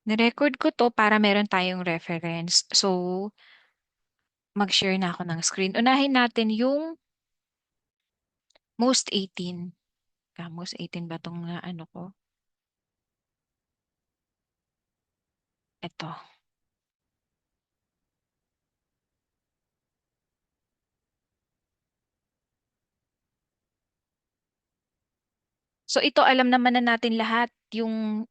Nirecord ko to para meron tayong reference. So, mag-share na ako ng screen. Unahin natin yung most 18. Most 18 ba itong na ano ko? Ito. So, ito alam naman na natin lahat yung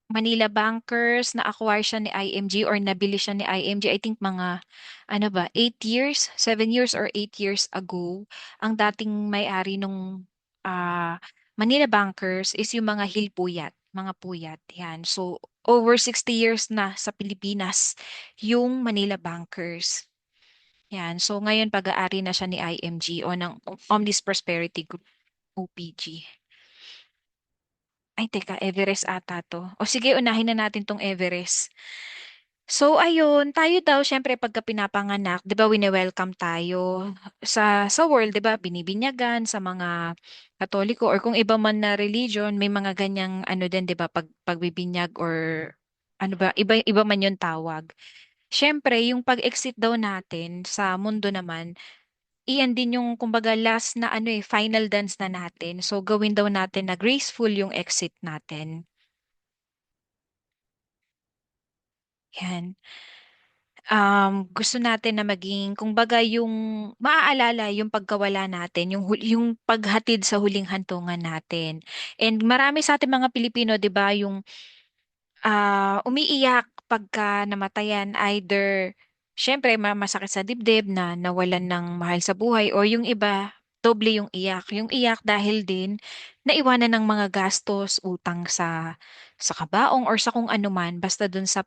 Manila Bankers na acquire siya ni IMG or nabili siya ni IMG. I think mga ano ba, 8 years, 7 years or 8 years ago. Ang dating may-ari nung Manila Bankers is yung mga Hill Puyat, mga puyat. Yan. So over 60 years na sa Pilipinas yung Manila Bankers. Yan. So ngayon pag-aari na siya ni IMG o ng Omnis Prosperity Group, OPG. Ay, teka, Everest ata to. O sige, unahin na natin tong Everest. So, ayun, tayo daw, syempre, pagka pinapanganak, di ba, wine-welcome tayo sa world, di ba, binibinyagan sa mga Katoliko or kung iba man na religion, may mga ganyang ano din, di ba, pagbibinyag or ano ba, iba man yung tawag. Syempre, yung pag-exit daw natin sa mundo naman, iyan din yung kumbaga last na ano final dance na natin. So, gawin daw natin na graceful yung exit natin. Yan. Gusto natin na maging, kumbaga, yung maaalala yung pagkawala natin, yung paghatid sa huling hantungan natin. And marami sa ating mga Pilipino, 'di ba, yung umiiyak pagka namatayan, either syempre masakit sa dibdib na nawalan ng mahal sa buhay o yung iba doble yung iyak. Yung iyak dahil din naiwanan ng mga gastos, utang sa kabaong or sa kung ano man basta dun sa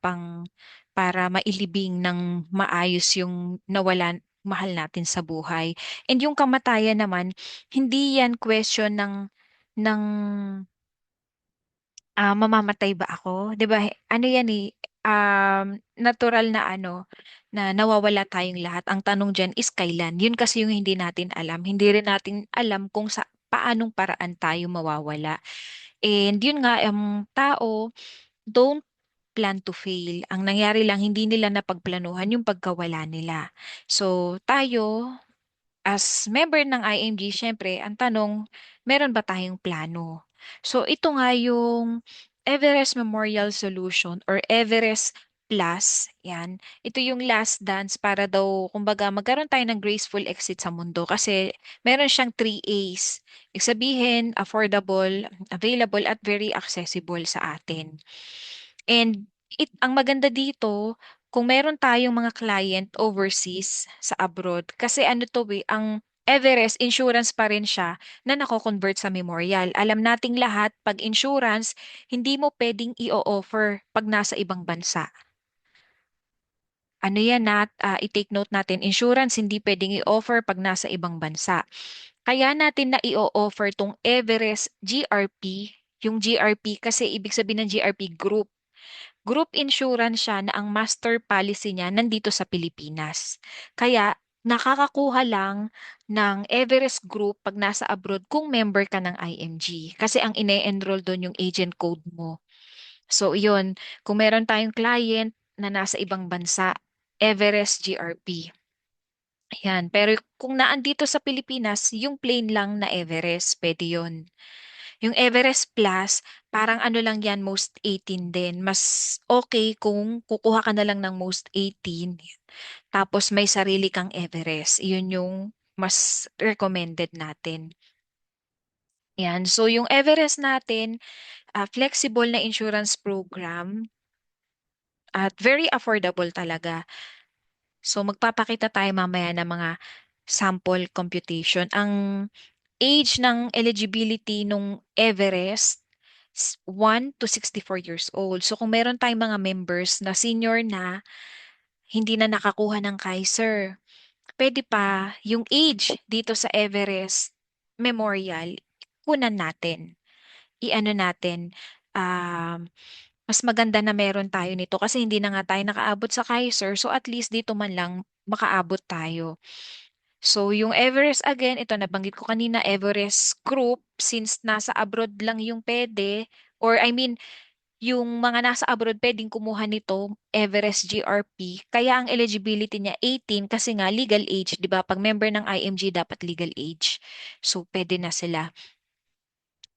para mailibing ng maayos yung nawalan mahal natin sa buhay. And yung kamatayan naman, hindi yan question ng mamamatay ba ako? 'Di ba? Ano 'yan natural na na nawawala tayong lahat. Ang tanong diyan is kailan. 'Yun kasi yung hindi natin alam. Hindi rin natin alam kung sa paanong paraan tayo mawawala. And 'yun nga ang tao don't plan to fail. Ang nangyari lang hindi nila napagplanuhan yung pagkawala nila. So tayo as member ng IMG, syempre, ang tanong, meron ba tayong plano? So, ito nga yung Everest Memorial Solution or Everest Plus. Yan. Ito yung last dance para daw, kumbaga, magkaroon tayo ng graceful exit sa mundo kasi meron siyang 3 A's. Ibig sabihin, affordable, available, at very accessible sa atin. And ang maganda dito, kung meron tayong mga client overseas sa abroad, kasi ano to ang Everest, insurance pa rin siya na nako-convert sa memorial. Alam nating lahat, pag insurance, hindi mo pwedeng i-offer pag nasa ibang bansa. Ano yan i-take note natin, insurance hindi pwedeng i-offer pag nasa ibang bansa. Kaya natin na i-offer tong Everest GRP, yung GRP kasi ibig sabihin ng GRP group. Group insurance siya na ang master policy niya nandito sa Pilipinas. Kaya nakakakuha lang ng Everest Group pag nasa abroad kung member ka ng IMG. Kasi ang ine-enroll doon yung agent code mo. So yun, kung meron tayong client na nasa ibang bansa, Everest GRP. Yan. Pero kung naandito sa Pilipinas, yung plain lang na Everest, pwede yun. Yung Everest Plus, parang ano lang yan, most 18 din. Mas okay kung kukuha ka na lang ng most 18, tapos may sarili kang Everest. Yun yung mas recommended natin. Yan. So, yung Everest natin, flexible na insurance program at very affordable talaga. So, magpapakita tayo mamaya ng mga sample computation. Ang age ng eligibility nung Everest 1 to 64 years old. So kung meron tayong mga members na senior na, hindi na nakakuha ng Kaiser, pwede pa yung age dito sa Everest Memorial, kunan natin. I-ano natin, um, mas maganda na meron tayo nito kasi hindi na nga tayo nakaabot sa Kaiser. So at least dito man lang makaabot tayo. So, yung Everest again, ito nabanggit ko kanina, Everest Group, since nasa abroad lang yung pwede, or I mean, yung mga nasa abroad pwedeng kumuha nito, Everest GRP. Kaya ang eligibility niya 18 kasi nga legal age, 'di ba? Pag member ng IMG dapat legal age. So pwede na sila.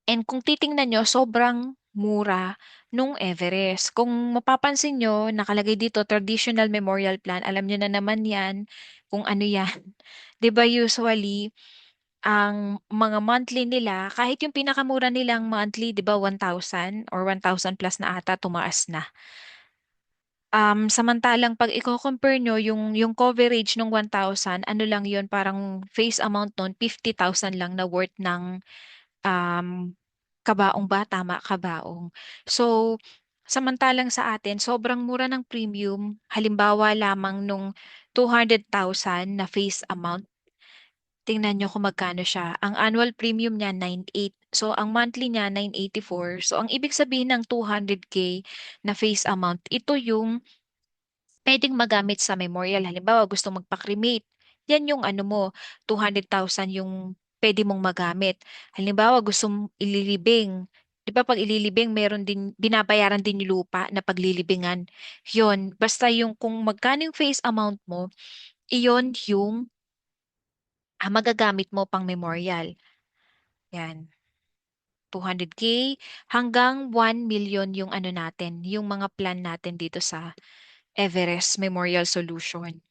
And kung titingnan nyo, sobrang mura nung Everest. Kung mapapansin nyo, nakalagay dito traditional memorial plan. Alam nyo na naman yan kung ano yan. 'Di ba usually ang mga monthly nila, kahit yung pinakamura nilang monthly, 'di ba 1,000 or 1,000 plus na ata tumaas na. Samantalang pag i-compare nyo yung coverage ng 1,000, ano lang yun, parang face amount nun, 50,000 lang na worth ng um, kabaong ba? Tama, kabaong. So, samantalang sa atin, sobrang mura ng premium. Halimbawa lamang nung 200,000 na face amount. Tingnan nyo kung magkano siya. Ang annual premium niya, 9,800. So, ang monthly niya, 984. So, ang ibig sabihin ng 200K na face amount, ito yung pwedeng magamit sa memorial. Halimbawa, gusto magpa-cremate. Yan yung ano mo, 200,000 yung pwede mong magamit. Halimbawa, gusto mong ililibing. Di ba pag ililibing, meron din, binabayaran din yung lupa na paglilibingan. Yun, basta yung kung magkano yung face amount mo, iyon yung magagamit mo pang memorial. Yan. 200K hanggang 1 million yung ano natin, yung mga plan natin dito sa Everest Memorial Solution.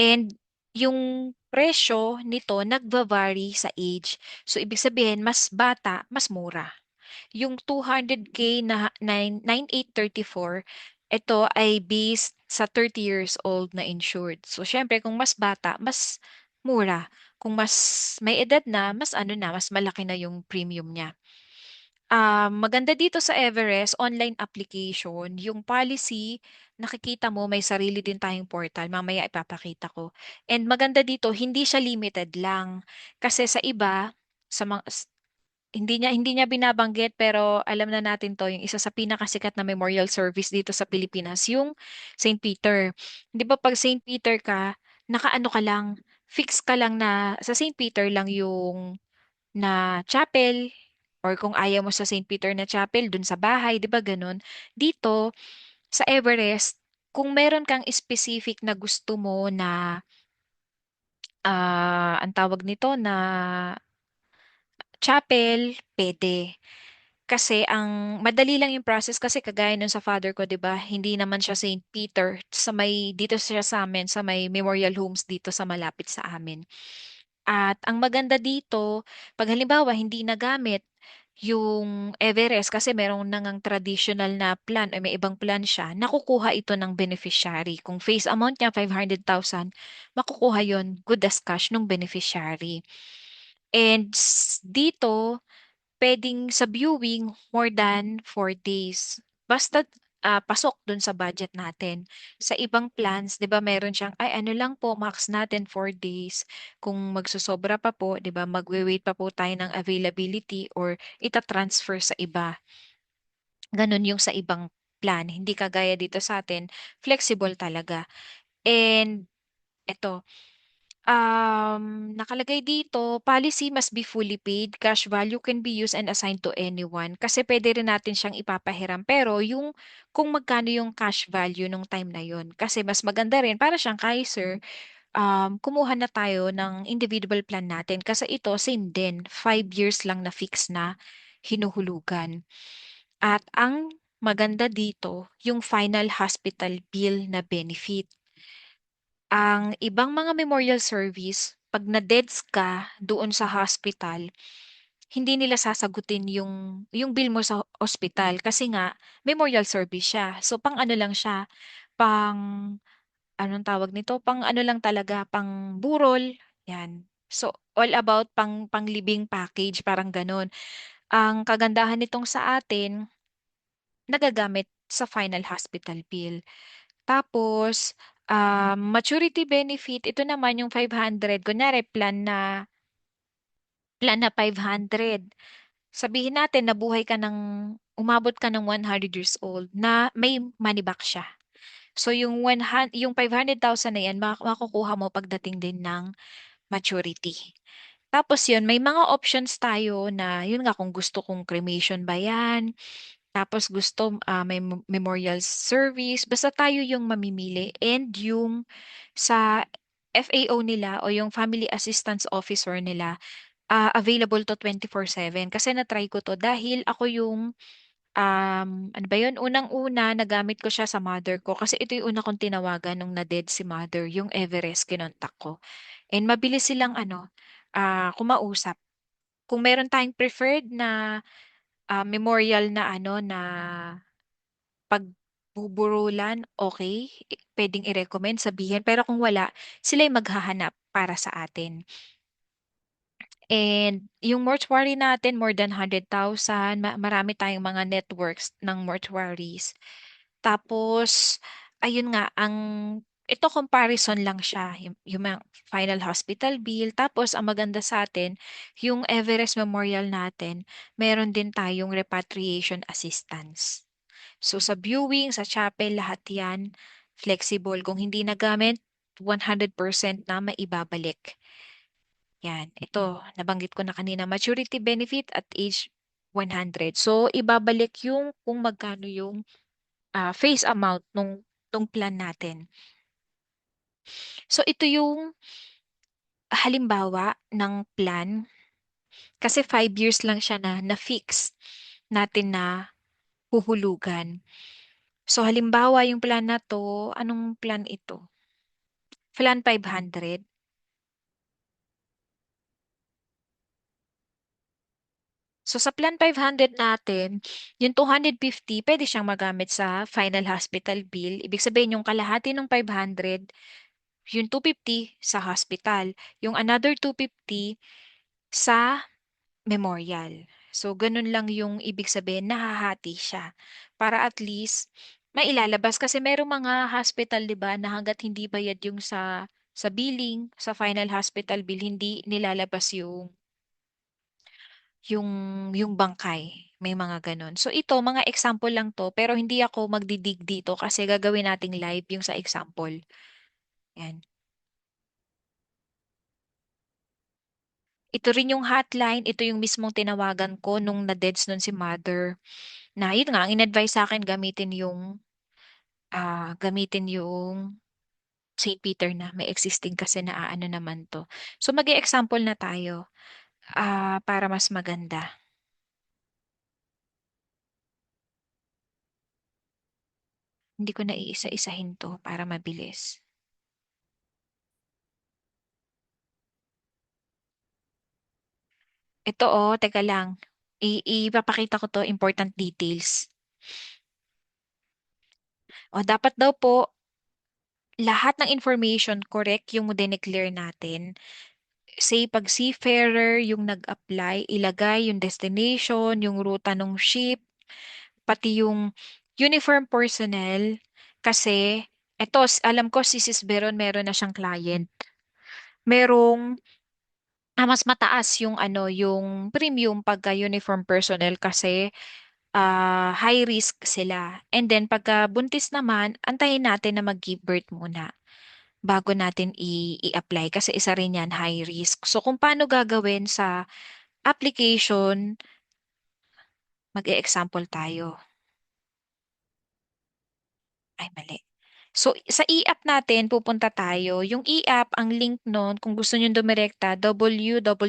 And yung presyo nito nagva-vary sa age. So, ibig sabihin, mas bata, mas mura. Yung 200K na 9,834, ito ay based sa 30 years old na insured. So, syempre, kung mas bata, mas mura. Kung mas may edad na, mas ano na, mas malaki na yung premium niya. Maganda dito sa Everest, online application. Yung policy, nakikita mo may sarili din tayong portal. Mamaya ipapakita ko. And maganda dito, hindi siya limited lang. Kasi sa iba, sa mga, hindi niya binabanggit pero alam na natin to yung isa sa pinakasikat na memorial service dito sa Pilipinas, yung St. Peter. 'Di ba pag St. Peter ka, nakaano ka lang, fix ka lang na sa St. Peter lang yung na chapel or kung ayaw mo sa St. Peter na chapel dun sa bahay, 'di ba ganun? Dito sa Everest, kung meron kang specific na gusto mo na ang tawag nito na chapel, pwede. Kasi ang madali lang yung process kasi kagaya nun sa father ko, 'di ba? Hindi naman siya St. Peter sa may dito siya sa amin sa may Memorial Homes dito sa malapit sa amin. At ang maganda dito, pag halimbawa hindi nagamit yung Everest kasi merong nangang traditional na plan o may ibang plan siya, nakukuha ito ng beneficiary. Kung face amount niya 500,000, makukuha yon good as cash ng beneficiary. And dito, pwedeng sa viewing more than 4 days. Basta pasok dun sa budget natin. Sa ibang plans, 'di ba, meron siyang ay ano lang po, max natin 4 days. Kung magsosobra pa po, 'di ba, magwe-wait pa po tayo ng availability or ita-transfer sa iba. Ganun yung sa ibang plan. Hindi kagaya dito sa atin, flexible talaga. And eto, nakalagay dito, policy must be fully paid. Cash value can be used and assigned to anyone. Kasi pwede rin natin siyang ipapahiram. Pero yung kung magkano yung cash value nung time na yun. Kasi mas maganda rin, para siyang Kaiser, kumuha na tayo ng individual plan natin. Kasi ito, same din. 5 years lang na fix na hinuhulugan. At ang maganda dito, yung final hospital bill na benefit. Ang ibang mga memorial service, pag na-deads ka doon sa hospital, hindi nila sasagutin yung bill mo sa hospital kasi nga memorial service siya. So pang ano lang siya, pang anong tawag nito? Pang ano lang talaga, pang burol. Yan. So all about pang living package, parang ganun. Ang kagandahan nitong sa atin, nagagamit sa final hospital bill. Tapos, maturity benefit, ito naman yung 500. Kunyari, plan na 500. Sabihin natin, nabuhay ka umabot ka ng 100 years old na may money back siya. So, yung 500,000 na yan, makukuha mo pagdating din ng maturity. Tapos yun, may mga options tayo na, yun nga, kung gusto kong cremation ba yan, Tapos gusto may memorial service, basta tayo yung mamimili and yung sa FAO nila o yung Family Assistance Officer nila, available to 24/7 kasi na-try ko to dahil ako yung ano ba yun? Unang-una, nagamit ko siya sa mother ko kasi ito yung una kong tinawagan nung na-dead si mother, yung Everest, kinontak ko. And mabilis silang kumausap. Kung meron tayong preferred na memorial na pagbuburulan, okay, pwedeng i-recommend, sabihin. Pero kung wala, sila yung maghahanap para sa atin. And yung mortuary natin, more than 100,000. Marami tayong mga networks ng mortuaries. Tapos, ayun nga, ito comparison lang siya, yung mga final hospital bill. Tapos, ang maganda sa atin, yung Everest Memorial natin, meron din tayong repatriation assistance. So, sa viewing, sa chapel, lahat yan, flexible. Kung hindi nagamit, 100% na maibabalik. Yan. Ito, nabanggit ko na kanina, maturity benefit at age 100. So, ibabalik yung kung magkano yung face amount nung plan natin. So, ito yung halimbawa ng plan. Kasi 5 years lang siya na-fix natin na huhulugan. So, halimbawa yung plan na to, anong plan ito? Plan 500. So sa plan 500 natin, yung 250 pwede siyang magamit sa final hospital bill. Ibig sabihin yung kalahati ng 500, yung 250 sa hospital. Yung another 250 sa memorial. So ganun lang yung ibig sabihin, nahahati siya. Para at least mailalabas kasi merong mga hospital 'di ba na hangga't hindi bayad yung sa billing, sa final hospital bill, hindi nilalabas yung yung bangkay. May mga ganun. So ito, mga example lang to, pero hindi ako magdidig dito kasi gagawin nating live yung sa example. Yan. Ito rin yung hotline, ito yung mismong tinawagan ko nung na-deads nun si mother. Na yun nga, ang in-advise sa akin gamitin yung St. Peter na may existing kasi na ano naman to. So mag-example na tayo para mas maganda. Hindi ko na iisa-isahin to para mabilis. Ito teka lang. Ipapakita ko to important details. Dapat daw po lahat ng information correct yung dineclare natin. Say pag seafarer yung nag-apply, ilagay yung destination, yung ruta ng ship, pati yung uniform personnel. Kasi eto, alam ko si Sis Veron meron na siyang client. Merong mas mataas yung yung premium pagka uniform personnel kasi high risk sila. And then pagka buntis naman, antayin natin na mag-give birth muna bago natin i-apply kasi isa rin yan high risk. So kung paano gagawin sa application, mag-e-example tayo. Ay, mali. So sa e-app natin, pupunta tayo. Yung e-app, ang link nun, kung gusto nyo dumirekta, www.img.com.ph.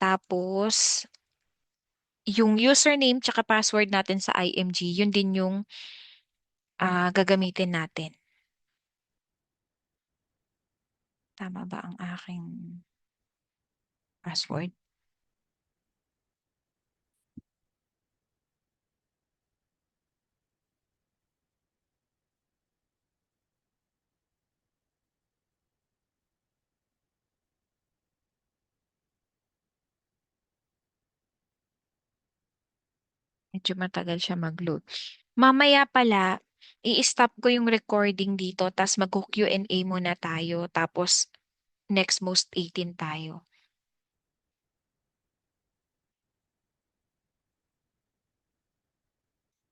Tapos, yung username tsaka password natin sa IMG, yun din yung gagamitin natin. Tama ba ang aking password? Medyo matagal siya mag-load. Mamaya pala, i-stop ko yung recording dito, tapos mag-Q&A muna tayo, tapos next most 18 tayo.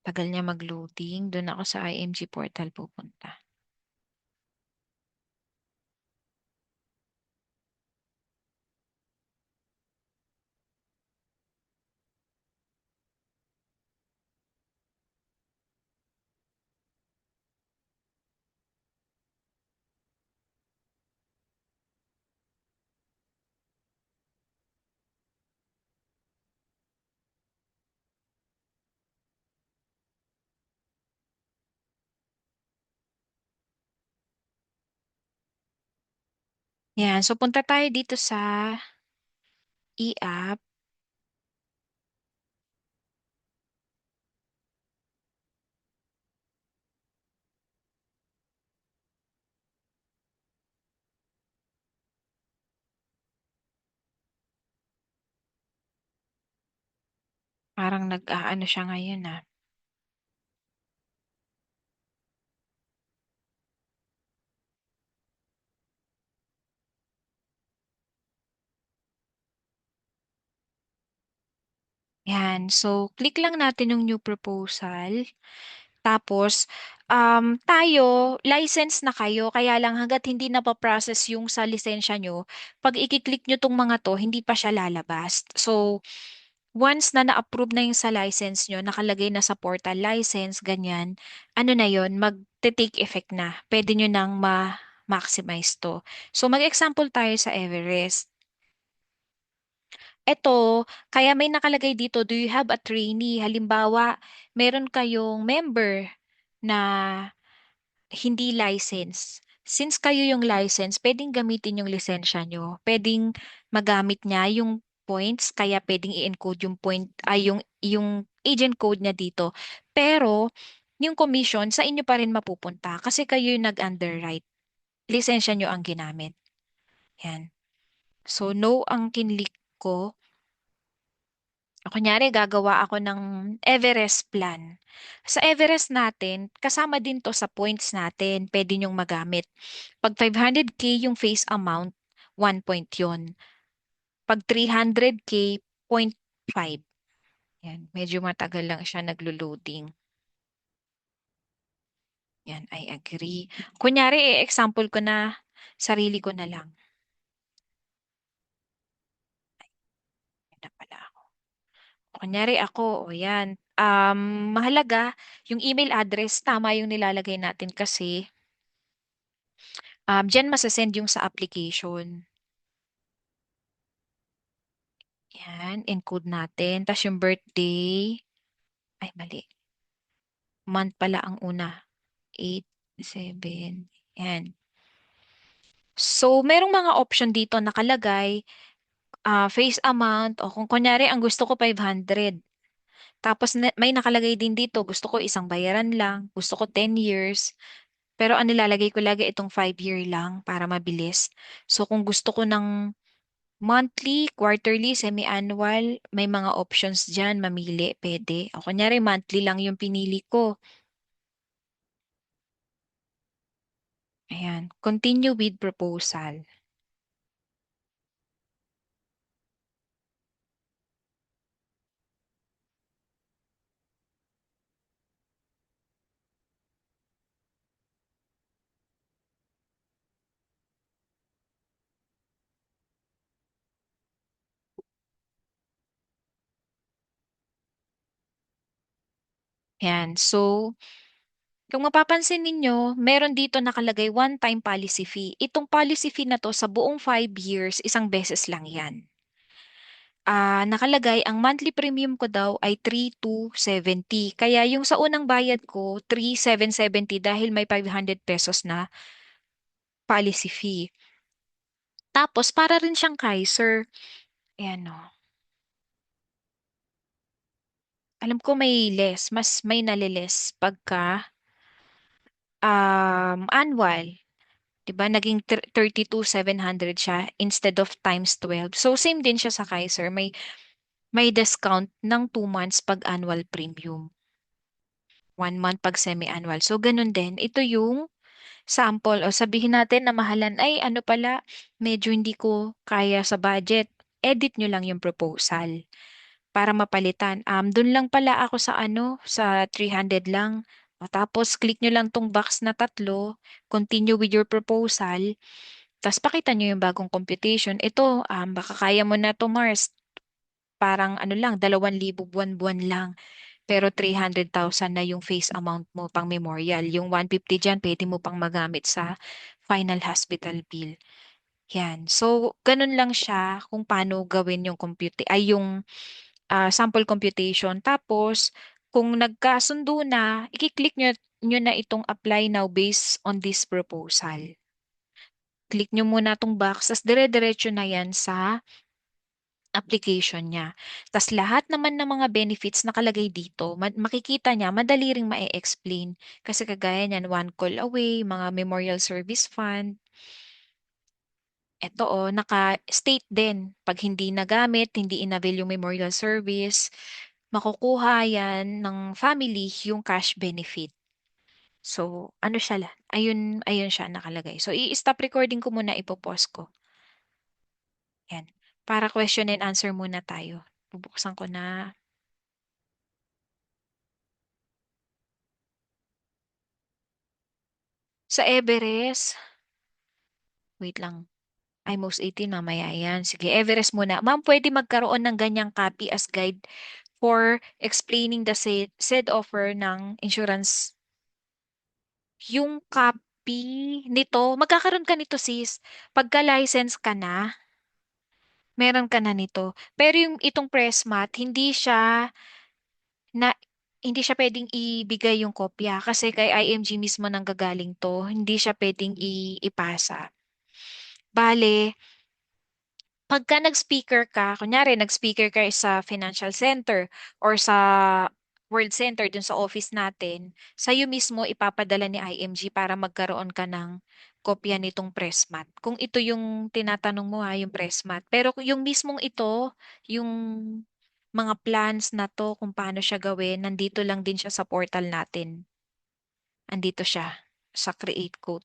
Tagal niya mag-loading. Doon ako sa IMG portal pupunta. Yan. So, punta tayo dito sa e-app. Parang nag-aano siya ngayon ah. Yan. So, click lang natin yung new proposal. Tapos, tayo, license na kayo. Kaya lang hanggat hindi na pa-process yung sa lisensya nyo, pag i-click nyo tong mga to, hindi pa siya lalabas. So, once na na-approve na yung sa license nyo, nakalagay na sa portal license, ganyan, ano na yon mag-take effect na. Pwede nyo nang ma-maximize to. So, mag-example tayo sa Everest. Eto, kaya may nakalagay dito, do you have a trainee? Halimbawa, meron kayong member na hindi license. Since kayo yung license, pwedeng gamitin yung lisensya nyo. Pwedeng magamit niya yung points, kaya pwedeng i-encode yung point, ay yung agent code niya dito. Pero, yung commission, sa inyo pa rin mapupunta kasi kayo yung nag-underwrite. Lisensya nyo ang ginamit. Yan. So, no ang kinlik ko. Kunyari, gagawa ako ng Everest plan. Sa Everest natin, kasama din to sa points natin. Pwede nyong magamit. Pag 500K yung face amount, 1 point yun. Pag 300K, 0.5. Yan, medyo matagal lang siya naglo-loading. Yan, I agree. Kunyari, example ko na, sarili ko na lang. Yan na pala ako. Kunyari ako, o yan. Mahalaga, yung email address, tama yung nilalagay natin kasi dyan masasend yung sa application. Yan, encode natin. Tapos yung birthday, ay mali. Month pala ang una. 8, 7, yan. So, merong mga option dito nakalagay, face amount, o kung kunyari, ang gusto ko 500. Tapos may nakalagay din dito, gusto ko isang bayaran lang, gusto ko 10 years. Pero ang nilalagay ko lagi itong 5-year lang para mabilis. So, kung gusto ko ng monthly, quarterly, semi-annual, may mga options dyan, mamili, pwede. O kunyari, monthly lang yung pinili ko. Ayan, continue with proposal. Ayan, so, kung mapapansin ninyo, meron dito nakalagay one-time policy fee. Itong policy fee na to sa buong 5 years, isang beses lang yan. Nakalagay ang monthly premium ko daw ay 3,270. Kaya yung sa unang bayad ko, 3,770 dahil may 500 pesos na policy fee. Tapos, para rin siyang Kaiser. Ayan o. Alam ko may less. Mas may naliles pagka annual. 'Di ba? Naging 32,700 siya instead of times 12. So, same din siya sa Kaiser. May discount ng 2 months pag annual premium. 1 month pag semi-annual. So, ganun din. Ito yung sample. O sabihin natin na mahalan, ay ano pala, medyo hindi ko kaya sa budget. Edit nyo lang yung proposal para mapalitan. Doon lang pala ako sa sa 300 lang. O, tapos, click nyo lang tong box na tatlo, continue with your proposal, tapos pakita nyo yung bagong computation. Ito, baka kaya mo na to, Mars. Parang ano lang, 2,000 buwan-buwan lang. Pero 300,000 na yung face amount mo pang memorial. Yung 150 dyan, pwede mo pang magamit sa final hospital bill. Yan. So, ganun lang siya kung paano gawin yung yung sample computation. Tapos, kung nagkasundo na, i-click nyo na itong apply now based on this proposal. click nyo muna tong box, tas dire-diretso na yan sa application niya. Tas lahat naman ng mga benefits nakalagay dito, makikita niya, madali ring ma-explain. Kasi kagaya niyan, one call away, mga memorial service fund, eto naka-state din. Pag hindi nagamit, hindi inavail yung memorial service, makukuha yan ng family yung cash benefit. So, ano siya ayun siya nakalagay. So, i-stop recording ko muna, ipopost ko. Yan. Para question and answer muna tayo. Bubuksan ko na. Sa Everest, wait lang. Ay, most 18, mamaya yan. Sige, Everest muna. Ma'am, pwede magkaroon ng ganyang copy as guide for explaining the said offer ng insurance. Yung copy nito, magkakaroon ka nito sis. Pagka-license ka na, meron ka na nito. Pero yung itong press mat, na, hindi siya pwedeng ibigay yung kopya kasi kay IMG mismo nang gagaling to. Hindi siya pwedeng ipasa. Bale, pagka nag-speaker ka, kunyari nag-speaker ka sa financial center or sa World Center dun sa office natin, sa'yo mismo ipapadala ni IMG para magkaroon ka ng kopya nitong press mat. Kung ito yung tinatanong mo yung press mat. Pero yung mismong ito, yung mga plans na to kung paano siya gawin, nandito lang din siya sa portal natin. Andito siya sa Create Code.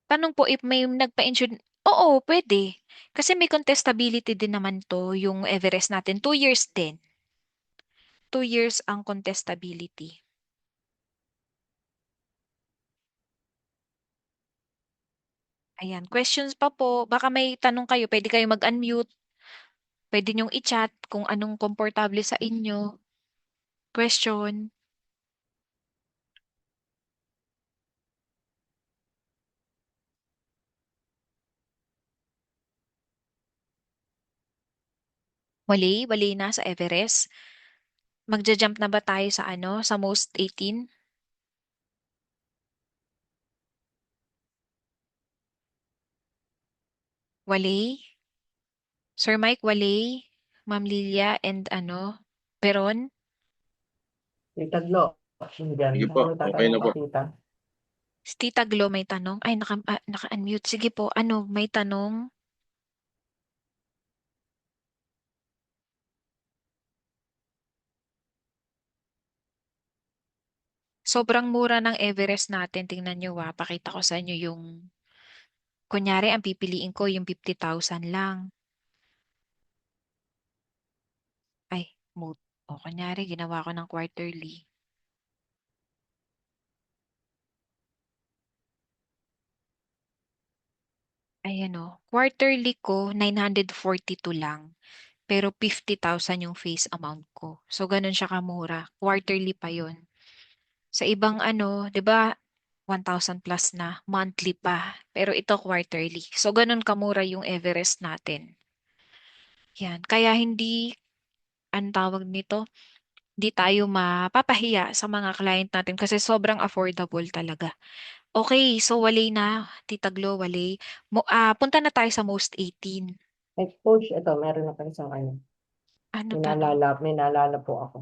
Tanong po if may nagpa-insure. Oo, pwede. Kasi may contestability din naman to yung Everest natin. 2 years din. 2 years ang contestability. Ayan. Questions pa po. Baka may tanong kayo. Pwede kayo mag-unmute. Pwede nyong i-chat kung anong komportable sa inyo. Question. Wali na sa Everest. Magja-jump na ba tayo sa sa most 18? Wali? Sir Mike, wali? Ma'am Lilia and Peron? Tita Glo, diyan. Sige Baka po, may okay tatanong na ka, po. tita. Si Tita Glo may tanong. Ay, naka-unmute. Sige po, may tanong? Sobrang mura ng Everest natin. Tingnan nyo pakita ko sa inyo yung, kunyari, ang pipiliin ko yung 50,000 lang. Ay, mood. O, kunyari, ginawa ko ng quarterly. Ayan quarterly ko, 942 lang. Pero 50,000 yung face amount ko. So, ganun siya kamura. Quarterly pa yon. Sa ibang 'di ba, 1,000 plus na, monthly pa. Pero ito quarterly. So, ganun kamura yung Everest natin. Yan. Kaya ang tawag nito, hindi tayo mapapahiya sa mga client natin kasi sobrang affordable talaga. Okay, so wali na, Tita Glo, wali. Punta na tayo sa most 18. Coach, ito, meron ako isang Ano tanong? may naalala po ako.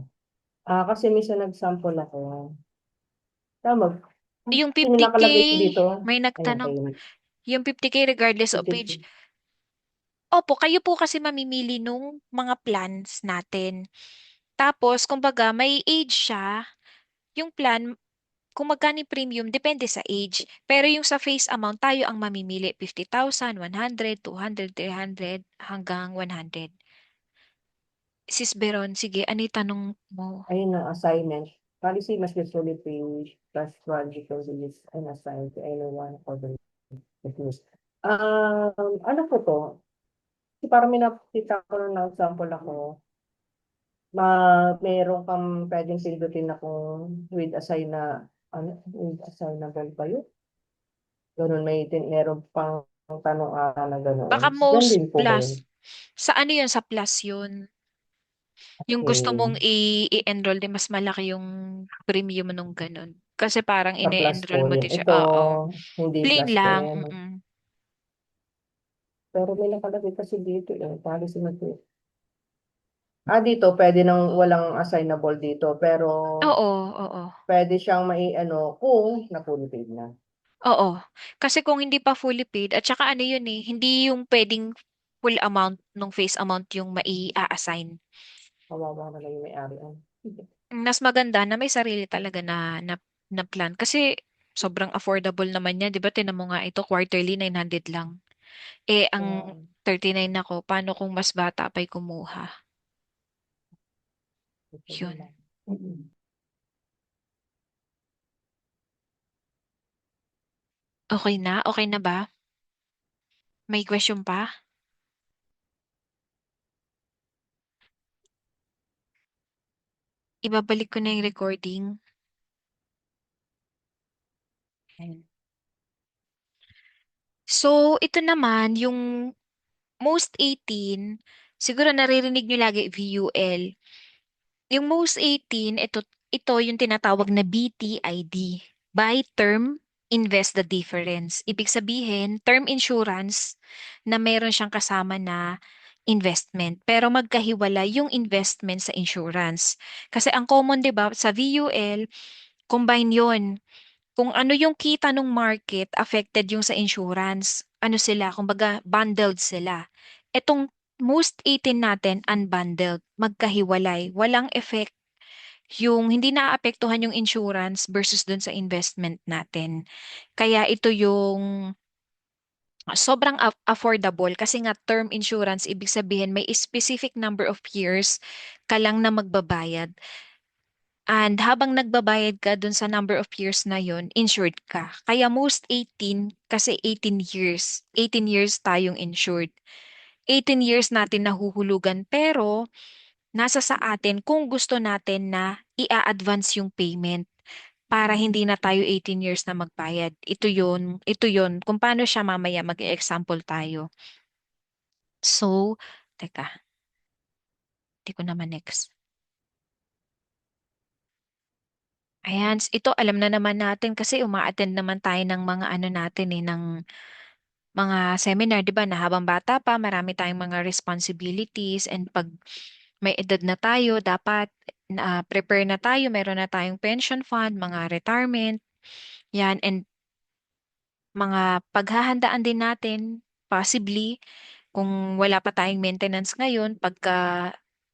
Kasi minsan nag-sample ako. Tama. Yung Sino 50K, nakalagay dito? may Ayun, nagtanong. kayo. Yung 50K regardless of 50. age. Opo, kayo po kasi mamimili nung mga plans natin. Tapos, kumbaga, may age siya. Yung plan, kung magkano yung premium, depende sa age. Pero yung sa face amount, tayo ang mamimili. 50,000, 100, 200, 300, hanggang 100. Sis Beron, sige, ano yung tanong mo? Ayun ang assignment. Policy must be fully paid plus because it is unassigned to anyone for the business. Ano po to? Kasi parang may nakita ko na example ako. Meron kang pwedeng pindutin na kung with assignable ba yun? Ganun, meron pang tanong na ganoon. Baka Ganun most din po ba yun? plus. Sa ano yun? Sa plus yun. Yung gusto mong Okay. i-enroll, di mas malaki yung premium nung ganun. Kasi parang Sa plus po ine-enroll mo yun. din siya. Ito, Oo. hindi Plain plus po lang. yan. Mm-mm. Pero may nakalagay kasi dito policy material. Dito, pwede nang walang assignable dito, pero Oo, oo. pwede siyang mai-ano kung na-fully paid na. Oo. Kasi kung hindi pa fully paid, at saka ano yun eh, hindi yung pwedeng full amount nung face amount yung mai-assign. Kawawa na lang yung may-ari. Mas maganda na may sarili talaga na plan. Kasi sobrang affordable naman yan. Di ba, tinan mo nga ito, quarterly 900 lang. Eh, ang Kaya, 39 ako, paano kung mas bata pa'y kumuha? ito na Yun. lang. Mm. Okay na? Okay na ba? May question pa? Ibabalik ko na yung recording. Ayan. So, ito naman, yung most 18, siguro naririnig nyo lagi VUL. Yung most 18, ito yung tinatawag na BTID. Buy term, invest the difference. Ibig sabihin, term insurance na meron siyang kasama na investment. Pero magkahiwala yung investment sa insurance. Kasi ang common, di ba, sa VUL, combine yon. Kung ano yung kita ng market, affected yung sa insurance. Ano sila? Kumbaga, bundled sila. Etong most 18 natin, unbundled, magkahiwalay. Walang effect yung hindi naaapektuhan yung insurance versus dun sa investment natin. Kaya ito yung sobrang affordable kasi nga term insurance, ibig sabihin may specific number of years ka lang na magbabayad. And habang nagbabayad ka dun sa number of years na yun, insured ka. Kaya most 18, kasi 18 years. 18 years tayong insured. 18 years natin nahuhulugan pero nasa sa atin kung gusto natin na i-advance yung payment para hindi na tayo 18 years na magbayad. Ito yun. Kung paano siya mamaya mag-example tayo. So, teka, di ko naman next. Ayan, ito alam na naman natin kasi uma-attend naman tayo ng mga ano natin ng mga seminar, 'di ba? Na habang bata pa, marami tayong mga responsibilities and pag may edad na tayo, dapat prepare na tayo, meron na tayong pension fund, mga retirement, yan, and mga paghahandaan din natin, possibly, kung wala pa tayong maintenance ngayon, pagka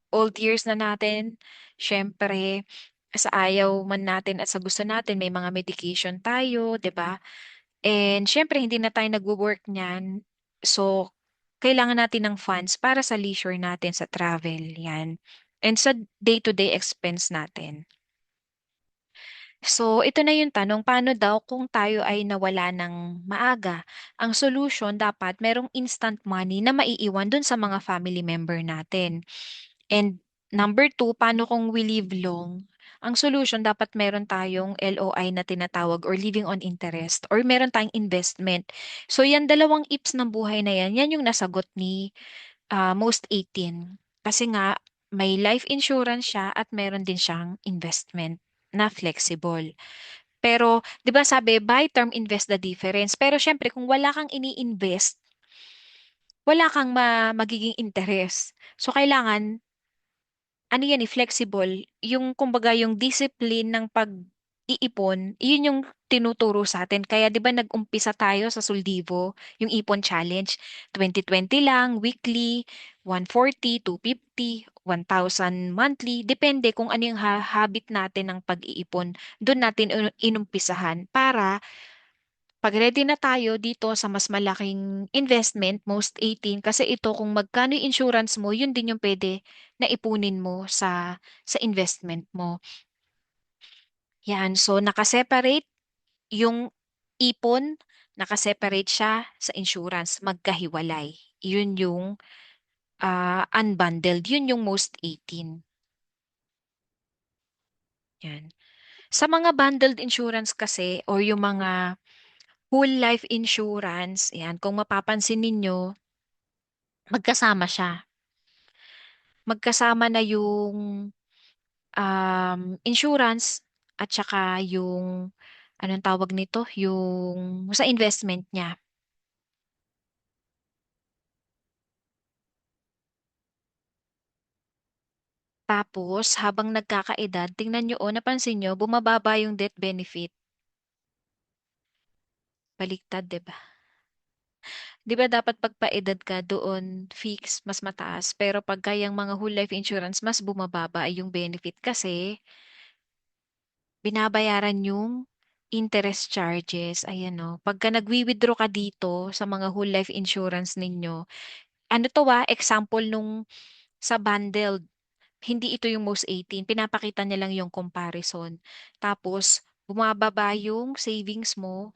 old years na natin, syempre, sa ayaw man natin at sa gusto natin, may mga medication tayo, 'di ba? And syempre, hindi na tayo nagwo-work niyan. So, kailangan natin ng funds para sa leisure natin sa travel, yan. And sa day-to-day expense natin. So, ito na yung tanong, paano daw kung tayo ay nawala ng maaga? Ang solution, dapat merong instant money na maiiwan dun sa mga family member natin. And number two, paano kung we live long? Ang solution, dapat meron tayong LOI na tinatawag or living on interest or meron tayong investment. So, yan dalawang ips ng buhay na yan yung nasagot ni most 18. Kasi nga, may life insurance siya at meron din siyang investment na flexible. Pero, 'di ba sabi, buy term invest the difference. Pero syempre, kung wala kang ini-invest, wala kang magiging interest. So kailangan ano yan, flexible. Yung kumbaga yung discipline ng pag-iipon, yun yung tinuturo sa atin. Kaya 'di ba nag-umpisa tayo sa Soldivo, yung Ipon Challenge, 2020 lang, weekly, 140, 250, 1,000 monthly, depende kung ano yung habit natin ng pag-iipon. Doon natin inumpisahan para pag ready na tayo dito sa mas malaking investment, most 18, kasi ito kung magkano yung insurance mo, yun din yung pwede na ipunin mo sa investment mo. Yan, so nakaseparate yung ipon, nakaseparate siya sa insurance, magkahiwalay. Yun yung unbundled, yun yung most 18. Yan. Sa mga bundled insurance kasi or yung mga whole life insurance, yan, kung mapapansin ninyo, magkasama siya. Magkasama na yung insurance at saka yung, anong tawag nito? Yung sa investment niya. Tapos, habang nagkakaedad, tingnan nyo, oh, napansin nyo, bumababa yung death benefit. Baliktad, 'di ba? 'Di ba dapat pagpaedad ka doon, fix, mas mataas. Pero pagka yung mga whole life insurance, mas bumababa yung benefit kasi binabayaran yung interest charges. Ayan o. Pagka nagwi-withdraw ka dito sa mga whole life insurance ninyo, ano to example nung sa bundled, hindi ito yung most 18. Pinapakita niya lang yung comparison. Tapos, bumababa yung savings mo,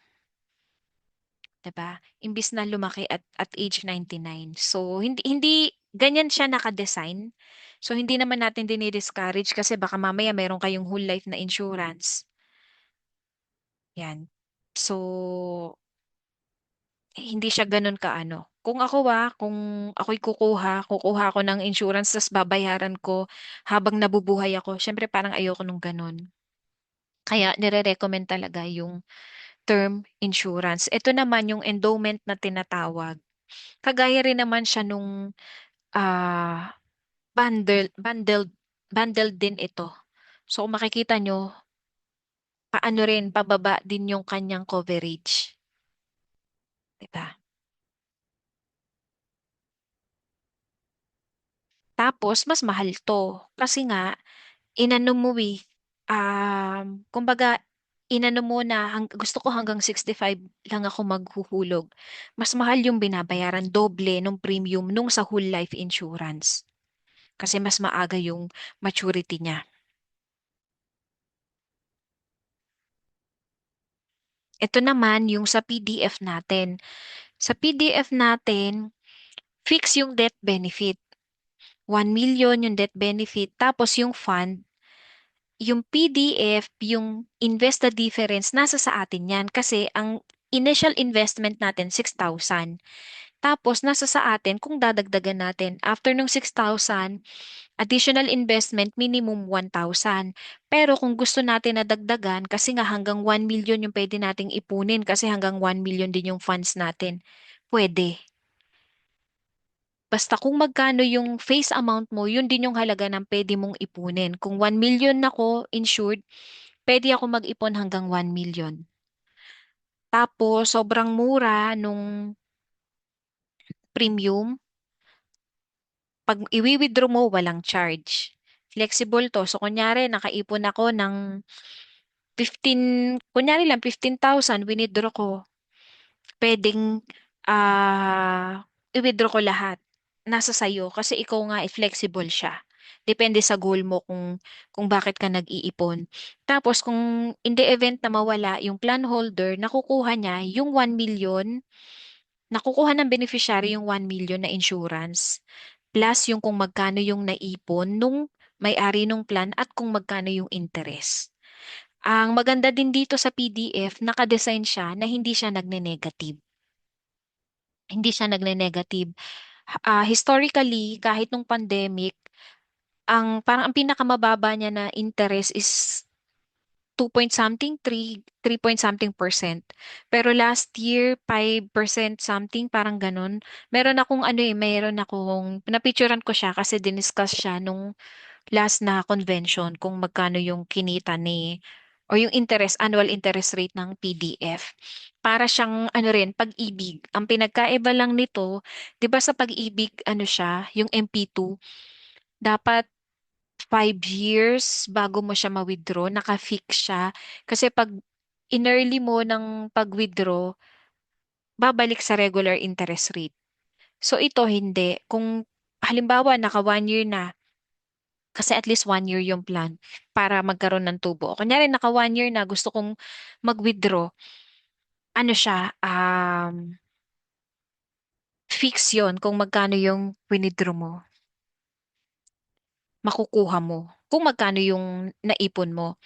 'di ba? Imbis na lumaki at age 99. So hindi ganyan siya naka-design. So hindi naman natin dinidiscourage kasi baka mamaya meron kayong whole life na insurance. Yan. So hindi siya ganun kaano. Kung ako kung ako'y kukuha ako ng insurance tapos babayaran ko habang nabubuhay ako. Syempre parang ayoko nung ganun. Kaya nire-recommend talaga yung term insurance. Ito naman yung endowment na tinatawag. Kagaya rin naman siya nung ah bundled bundled din ito. So kung makikita nyo, paano rin pababa din yung kanyang coverage, 'di ba? Tapos mas mahal to kasi nga inano mo kumbaga inano mo na gusto ko hanggang 65 lang ako maghuhulog. Mas mahal yung binabayaran, doble nung premium nung sa whole life insurance kasi mas maaga yung maturity niya. Ito naman yung sa PDF natin. Sa PDF natin, fix yung death benefit. 1 million yung death benefit. Tapos yung fund, yung PDF, yung invest the difference, nasa sa atin yan. Kasi ang initial investment natin, 6,000. Tapos nasa sa atin kung dadagdagan natin. After nung 6,000, additional investment minimum 1,000. Pero kung gusto natin na dagdagan, kasi nga hanggang 1 million yung pwede nating ipunin kasi hanggang 1 million din yung funds natin, pwede. Basta kung magkano yung face amount mo, yun din yung halaga ng pwede mong ipunin. Kung 1 million ako insured, pwede ako mag-ipon hanggang 1 million. Tapos, sobrang mura nung premium. Pag iwi-withdraw mo, walang charge. Flexible to. So, kunyari, nakaipon ako ng 15, kunyari lang, 15,000, winidraw ko. Pwedeng i-withdraw ko lahat. Nasa sayo kasi ikaw nga flexible siya. Depende sa goal mo kung bakit ka nag-iipon. Tapos kung in the event na mawala yung plan holder, nakukuha niya yung 1 million, nakukuha ng beneficiary yung 1 million na insurance. Plus yung kung magkano yung naipon nung may-ari nung plan at kung magkano yung interest. Ang maganda din dito sa PDF, nakadesign siya na hindi siya nagne-negative. Hindi siya nagne-negative. Historically, kahit nung pandemic, parang ang pinakamababa niya na interest is 2 point something, 3 point something percent. Pero last year, 5% something, parang ganun. Meron akong, napicturean ko siya kasi diniscuss siya nung last na convention kung magkano yung kinita o yung annual interest rate ng PDF. Para siyang ano rin, pag-ibig. Ang pinagkaiba lang nito, 'di ba sa pag-ibig ano siya, yung MP2, dapat 5 years bago mo siya ma-withdraw, naka-fix siya. Kasi pag in-early mo ng pag-withdraw, babalik sa regular interest rate. So ito hindi. Kung halimbawa naka 1 year na, kasi at least 1 year yung plan para magkaroon ng tubo. Kunyari, naka 1 year na gusto kong mag-withdraw. Ano siya, fix yon kung magkano yung withdraw mo, makukuha mo. Kung magkano yung naipon mo.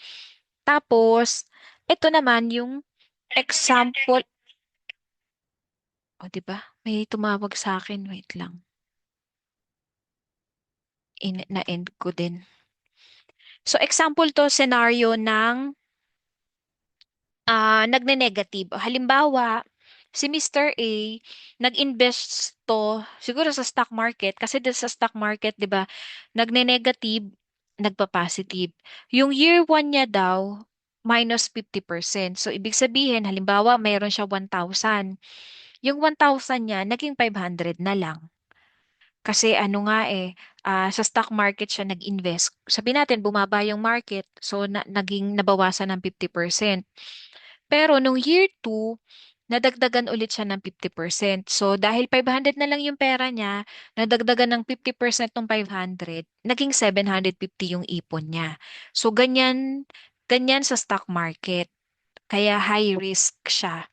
Tapos, ito naman yung example. O, di ba? May tumawag sa akin. Wait lang. Na-end ko din. So, example to, scenario ng nagne-negative. Halimbawa, si Mr. A, nag-invest to siguro sa stock market kasi sa stock market, 'di ba, nagne-negative, nagpa-positive. Yung year 1 niya daw minus 50%. So ibig sabihin, halimbawa, mayroon siya 1,000. Yung 1,000 niya naging 500 na lang. Kasi ano nga sa stock market siya nag-invest. Sabi natin, bumaba yung market, so naging nabawasan ng 50%. Pero nung year 2, nadagdagan ulit siya ng 50%. So dahil 500 na lang yung pera niya, nadagdagan ng 50% ng 500, naging 750 yung ipon niya. So ganyan, ganyan sa stock market. Kaya high risk siya.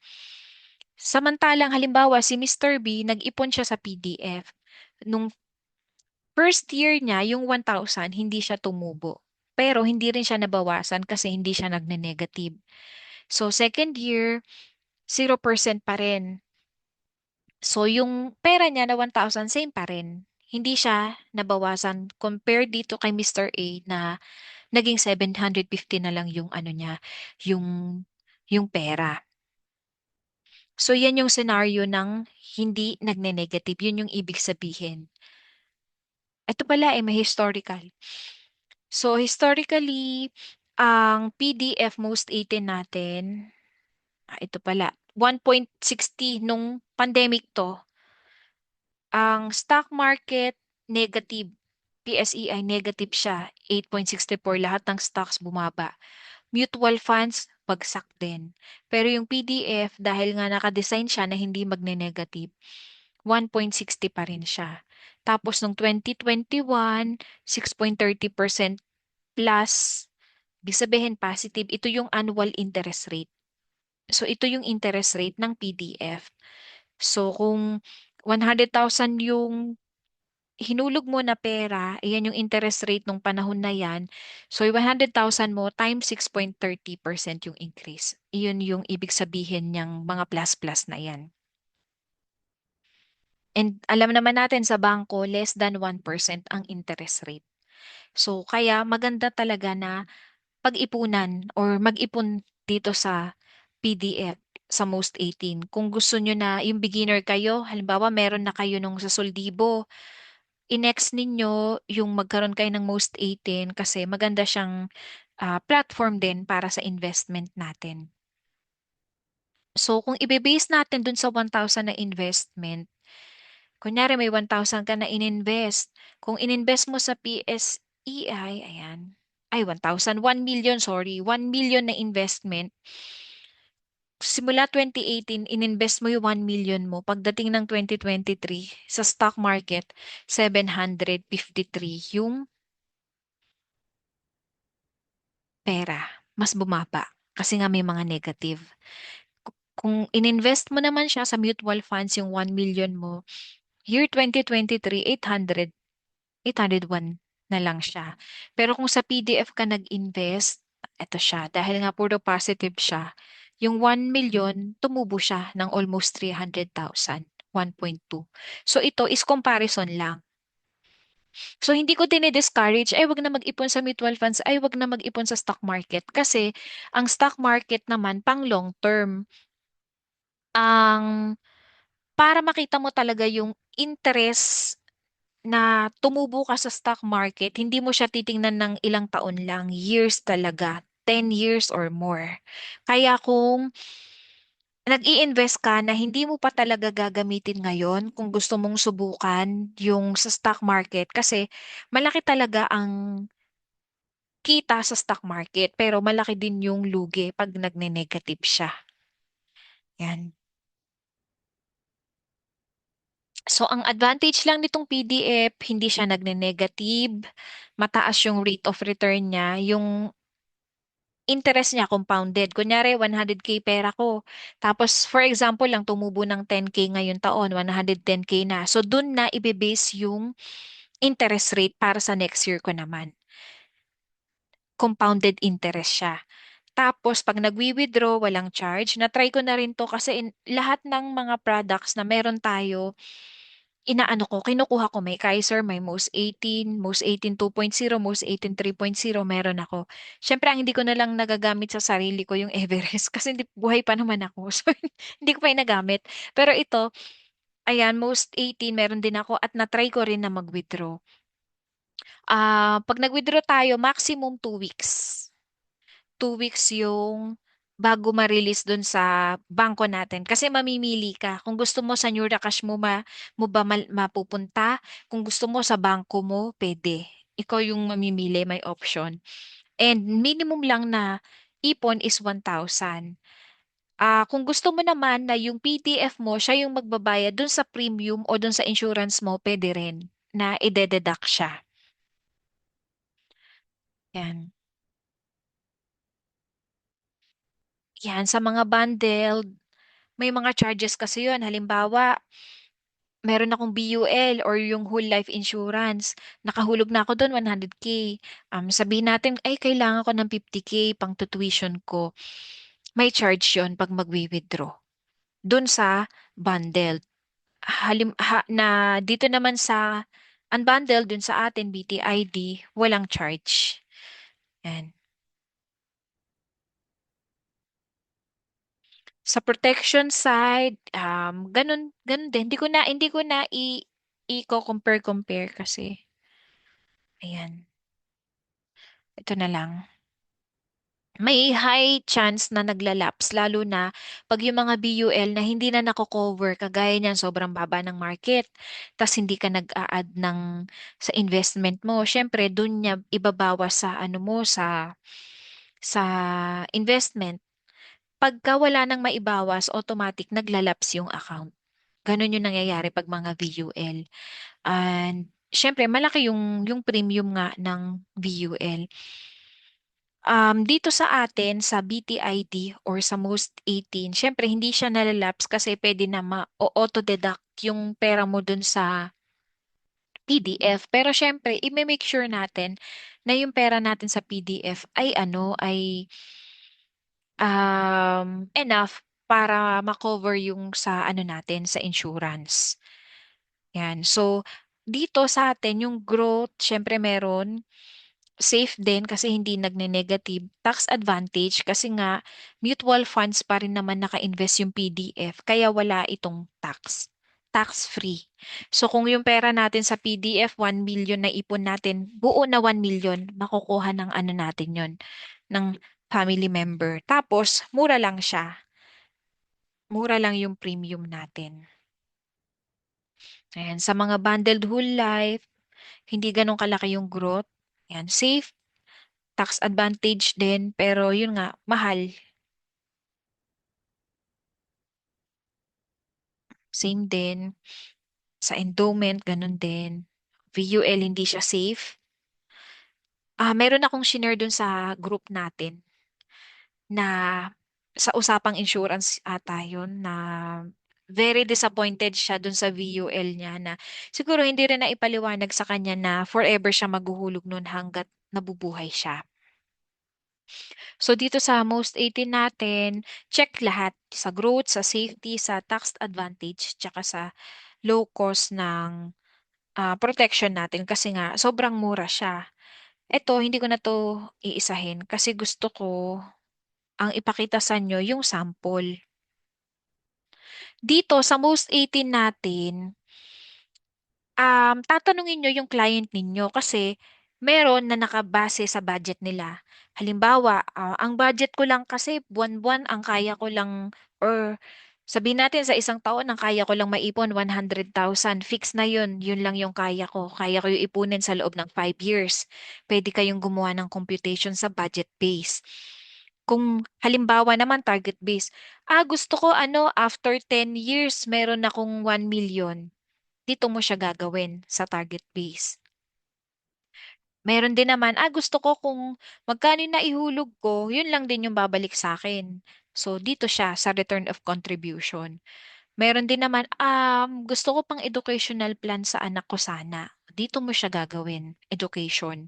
Samantalang halimbawa si Mr. B, nag-ipon siya sa PDF. Nung first year niya, yung 1,000, hindi siya tumubo. Pero hindi rin siya nabawasan kasi hindi siya nagne-negative. So second year, 0% pa rin. So yung pera niya na 1,000, same pa rin. Hindi siya nabawasan compared dito kay Mr. A na naging 750 na lang yung ano niya, yung yung pera. So yan yung scenario ng hindi nagne-negative. Yun yung ibig sabihin. Ito pala may historical. So historically, ang PDF most 18 natin, ito pala, 1.60 nung pandemic to. Ang stock market, negative. PSEI, negative siya. 8.64, lahat ng stocks bumaba. Mutual funds, bagsak din. Pero yung PDF, dahil nga nakadesign siya na hindi magne-negative, 1.60 pa rin siya. Tapos nung 2021, 6.30% plus, ibig sabihin positive, ito yung annual interest rate. So ito yung interest rate ng PDF. So kung 100,000 yung hinulog mo na pera, iyan yung interest rate nung panahon na yan. So, yung 100,000 mo times 6.30% yung increase. Iyon yung ibig sabihin niyang mga plus-plus na yan. And alam naman natin sa bangko, less than 1% ang interest rate. So, kaya maganda talaga na pag-ipunan or mag-ipon dito sa PDF sa Most 18. Kung gusto nyo na yung beginner kayo, halimbawa meron na kayo nung sa Soldibo, i-next ninyo yung magkaroon kayo ng Most 18 kasi maganda siyang platform din para sa investment natin. So, kung ibe-base natin dun sa 1,000 na investment, kunyari may 1,000 ka na ininvest. Kung ininvest mo sa PSEI, ayan, ay 1,000, 1 million, sorry, 1 million na investment. Simula 2018, ininvest mo yung 1 million mo. Pagdating ng 2023, sa stock market, 753 yung pera, mas bumaba kasi nga may mga negative. Kung ininvest mo naman siya sa mutual funds yung 1 million mo, year 2023, 801 na lang siya. Pero kung sa PDF ka nag-invest, eto siya, dahil nga puro positive siya, yung 1 million, tumubo siya ng almost 300,000, 1.2. So ito is comparison lang. So, hindi ko dinidiscourage, ay wag na mag-ipon sa mutual funds, ay wag na mag-ipon sa stock market. Kasi, ang stock market naman, pang long term, ang para makita mo talaga yung interest na tumubo ka sa stock market, hindi mo siya titingnan ng ilang taon lang, years talaga, 10 years or more. Kaya kung nag-i-invest ka na hindi mo pa talaga gagamitin ngayon kung gusto mong subukan yung sa stock market kasi malaki talaga ang kita sa stock market pero malaki din yung lugi pag nagne-negative siya. Yan. So ang advantage lang nitong PDF, hindi siya nagne-negative, mataas yung rate of return niya, yung interest niya compounded. Kunyari, 100K pera ko. Tapos, for example lang, tumubo ng 10K ngayon taon, 110K na. So, dun na ibibase yung interest rate para sa next year ko naman. Compounded interest siya. Tapos, pag nagwi-withdraw, walang charge. Na-try ko na rin to kasi lahat ng mga products na meron tayo, inaano ko, kinukuha ko, may Kaiser, may Most 18 2.0, Most 18 3.0, meron ako. Syempre, ang hindi ko na lang nagagamit sa sarili ko yung Everest kasi hindi, buhay pa naman ako. So, hindi ko pa yung nagamit. Pero ito, ayan, Most 18, meron din ako at na-try ko rin na mag-withdraw. Pag nag-withdraw tayo, maximum 2 weeks. 2 weeks yung bago ma-release dun sa bangko natin. Kasi mamimili ka. Kung gusto mo sa Cash mo ba mapupunta? Kung gusto mo sa bangko mo, pwede. Ikaw yung mamimili, may option. And minimum lang na ipon is 1,000. Kung gusto mo naman na yung PTF mo, siya yung magbabayad dun sa premium o dun sa insurance mo, pwede rin na ide-deduct siya. Yan. Yan, sa mga bundled, may mga charges kasi yun. Halimbawa, meron akong BUL or yung whole life insurance. Nakahulog na ako doon 100K. Sabihin natin, ay, kailangan ko ng 50K pang tuition ko. May charge yun pag magwi-withdraw. Doon sa bundled. Na dito naman sa unbundled, dun sa atin, BTID, walang charge. Yan. Sa protection side, ganun din. Hindi ko na i-compare kasi. Ayan. Ito na lang. May high chance na naglalaps, lalo na pag yung mga BUL na hindi na nako-cover, kagaya niyan, sobrang baba ng market, tas hindi ka nag-a-add sa investment mo. Syempre, dun niya ibabawas sa ano mo, sa investment. Pagka wala nang maibawas, automatic naglalaps yung account. Ganon yung nangyayari pag mga VUL. And syempre, malaki yung premium nga ng VUL. Dito sa atin, sa BTID or sa Most 18, syempre hindi siya nalalapse kasi pwede na auto-deduct yung pera mo dun sa PDF. Pero syempre, i-make sure natin na yung pera natin sa PDF ay enough para makover yung sa ano natin, sa insurance. Yan. So, dito sa atin, yung growth, syempre meron. Safe din kasi hindi nagne-negative. Tax advantage kasi nga mutual funds pa rin naman naka-invest yung PDF kaya wala itong tax. Tax-free. So kung yung pera natin sa PDF, 1 million na ipon natin, buo na 1 million, makukuha ng ano natin yon ng family member. Tapos, mura lang siya. Mura lang yung premium natin. Ayan, sa mga bundled whole life, hindi ganun kalaki yung growth. Ayan, safe, tax advantage din, pero yun nga, mahal. Same din. Sa endowment, ganun din. VUL, hindi siya safe. Meron akong shinare dun sa group natin na sa usapang insurance ata yun na very disappointed siya dun sa VUL niya na siguro hindi rin na ipaliwanag sa kanya na forever siya maghuhulog nun hanggat nabubuhay siya. So dito sa most 18 natin, check lahat sa growth, sa safety, sa tax advantage, tsaka sa low cost ng protection natin kasi nga sobrang mura siya. Ito, hindi ko na to iisahin kasi gusto ko ang ipakita sa inyo yung sample. Dito sa most 18 natin, tatanungin nyo yung client ninyo kasi meron na nakabase sa budget nila. Halimbawa, ang budget ko lang kasi buwan-buwan ang kaya ko lang or sabihin natin sa isang taon ang kaya ko lang maipon 100,000. Fix na yun. Yun lang yung kaya ko. Kaya ko yung ipunin sa loob ng 5 years. Pwede kayong gumawa ng computation sa budget base. Kung halimbawa naman target base, gusto ko after 10 years meron akong 1 million, dito mo siya gagawin sa target base. Meron din naman, gusto ko kung magkano na ihulog ko, yun lang din yung babalik sa akin. So, dito siya sa return of contribution. Meron din naman, gusto ko pang educational plan sa anak ko sana. Dito mo siya gagawin, education.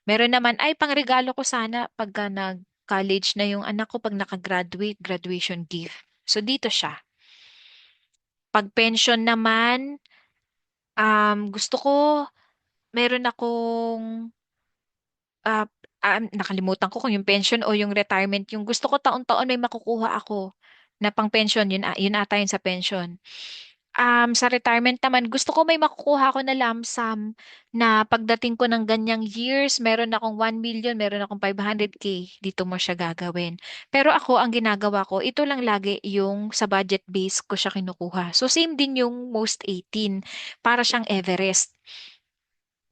Meron naman, pangregalo ko sana pagka nag-college na yung anak ko pag nakagraduate, graduation gift. So, dito siya. Pag pension naman, Gusto ko, meron akong, ah, nakalimutan ko kung yung pension o yung retirement. Yung gusto ko taon-taon may makukuha ako na pang pension, yun ata yun sa pension. Sa retirement naman, gusto ko may makukuha ako na lump sum na pagdating ko ng ganyang years, meron akong 1 million, meron akong 500K, dito mo siya gagawin. Pero ako, ang ginagawa ko, ito lang lagi yung sa budget base ko siya kinukuha. So, same din yung most 18, para siyang Everest.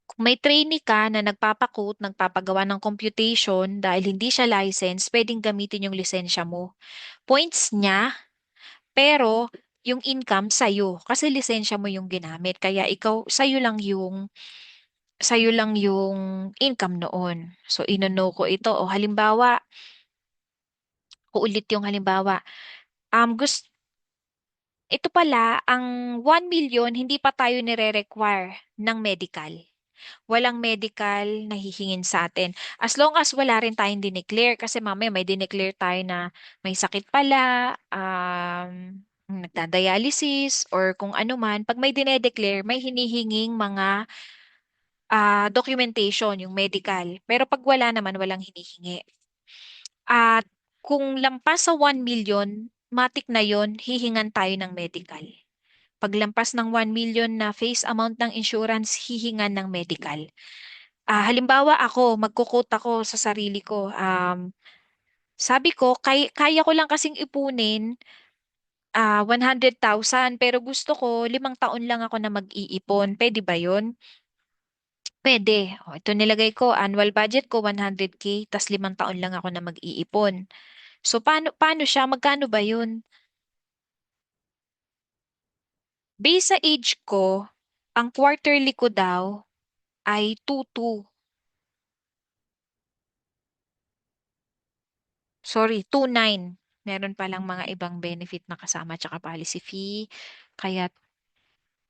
Kung may trainee ka na nagpapagawa ng computation dahil hindi siya license, pwedeng gamitin yung lisensya mo. Points niya, pero yung income sa'yo kasi lisensya mo yung ginamit. Kaya ikaw, sa'yo lang yung income noon. So, inono ko ito. O halimbawa, uulit yung halimbawa. Gusto, ito pala, ang 1 million, hindi pa tayo nire-require ng medical. Walang medical na hihingin sa atin. As long as wala rin tayong dineclare, kasi mamaya may dineclare tayo na may sakit pala, nagdadialysis, or kung ano man. Pag may dinedeclare, may hinihinging mga documentation, yung medical. Pero pag wala naman, walang hinihingi. At kung lampas sa 1 million, matik na yon, hihingan tayo ng medical. Paglampas ng 1 million na face amount ng insurance, hihingan ng medical. Halimbawa ako, magkukot ako sa sarili ko. Sabi ko, kaya ko lang kasing ipunin 100,000 pero gusto ko 5 taon lang ako na mag-iipon. Pwede ba yun? Pwede. O, ito nilagay ko, annual budget ko 100K, tas 5 taon lang ako na mag-iipon. So, paano siya? Magkano ba yun? Based sa age ko, ang quarterly ko daw ay 2,2. Sorry, 2,9. Meron palang mga ibang benefit na kasama tsaka policy fee. Kaya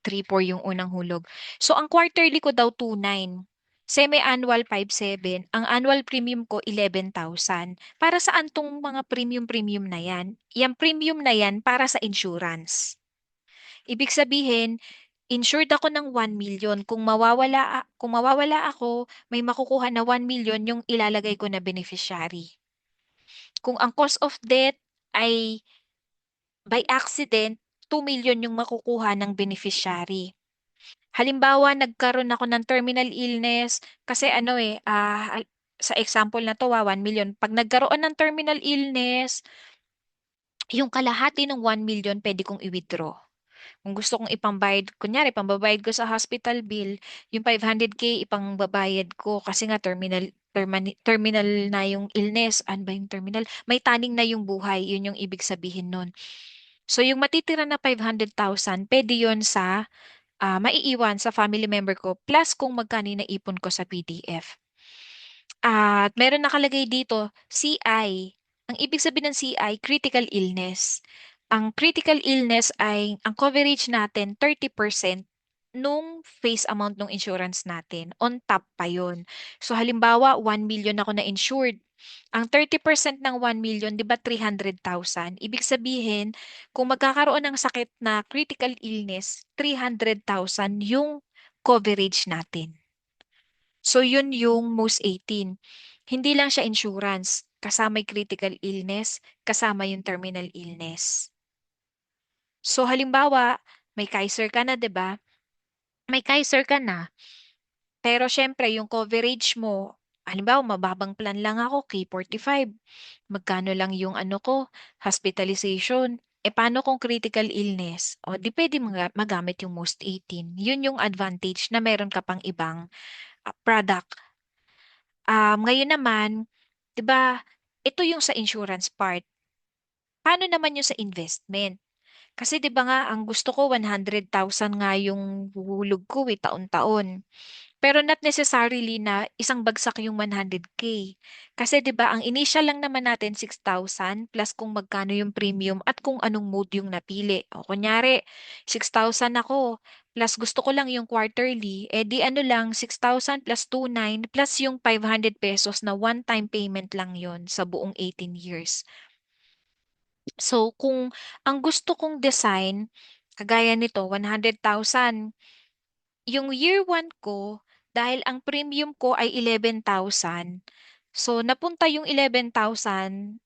3,4 yung unang hulog. So, ang quarterly ko daw 2,9. Semi-annual 5,7. Ang annual premium ko 11,000. Para saan tong mga premium-premium na yan? Yung premium na yan para sa insurance. Ibig sabihin, insured ako ng 1 million. Kung mawawala ako, may makukuha na 1 million yung ilalagay ko na beneficiary. Kung ang cause of death ay by accident, 2 million yung makukuha ng beneficiary. Halimbawa, nagkaroon ako ng terminal illness, kasi sa example na to, 1 million. Pag nagkaroon ng terminal illness, yung kalahati ng 1 million pwede kong i-withdraw. Kung gusto kong ipambayad, kunyari, pambabayad ko sa hospital bill, yung 500K ipangbabayad ko kasi nga terminal na yung illness. Ano ba yung terminal? May taning na yung buhay. Yun yung ibig sabihin nun. So, yung matitira na 500,000, pwede yun sa maiiwan sa family member ko plus kung magkano yung naipon ko sa PDF. At meron nakalagay dito, CI. Ang ibig sabihin ng CI, critical illness. Ang critical illness ay, ang coverage natin, 30% nung face amount ng insurance natin. On top pa yon. So halimbawa, 1 million ako na insured. Ang 30% ng 1 million, di ba 300,000? Ibig sabihin, kung magkakaroon ng sakit na critical illness, 300,000 yung coverage natin. So, yun yung most 18. Hindi lang siya insurance. Kasama yung critical illness, kasama yung terminal illness. So, halimbawa, may Kaiser ka na, 'di ba? May Kaiser ka na, pero syempre, yung coverage mo, halimbawa, mababang plan lang ako, K45. Magkano lang yung ano ko, hospitalization. Paano kung critical illness? O, di pwede magamit yung most 18. Yun yung advantage na meron ka pang ibang product. Ngayon naman, 'di ba, ito yung sa insurance part. Paano naman yung sa investment? Kasi 'di ba nga, ang gusto ko 100,000 nga yung huhulog ko taon-taon. Pero not necessarily na isang bagsak yung 100K. Kasi 'di ba, ang initial lang naman natin 6,000 plus kung magkano yung premium at kung anong mode yung napili. O kunyari, 6,000 ako plus gusto ko lang yung quarterly, di ano lang 6,000 plus 2,900 plus yung 500 pesos na one-time payment lang yon sa buong 18 years. So, kung ang gusto kong design, kagaya nito, 100,000. yung year 1 ko, dahil ang premium ko ay 11,000, so napunta yung 11,000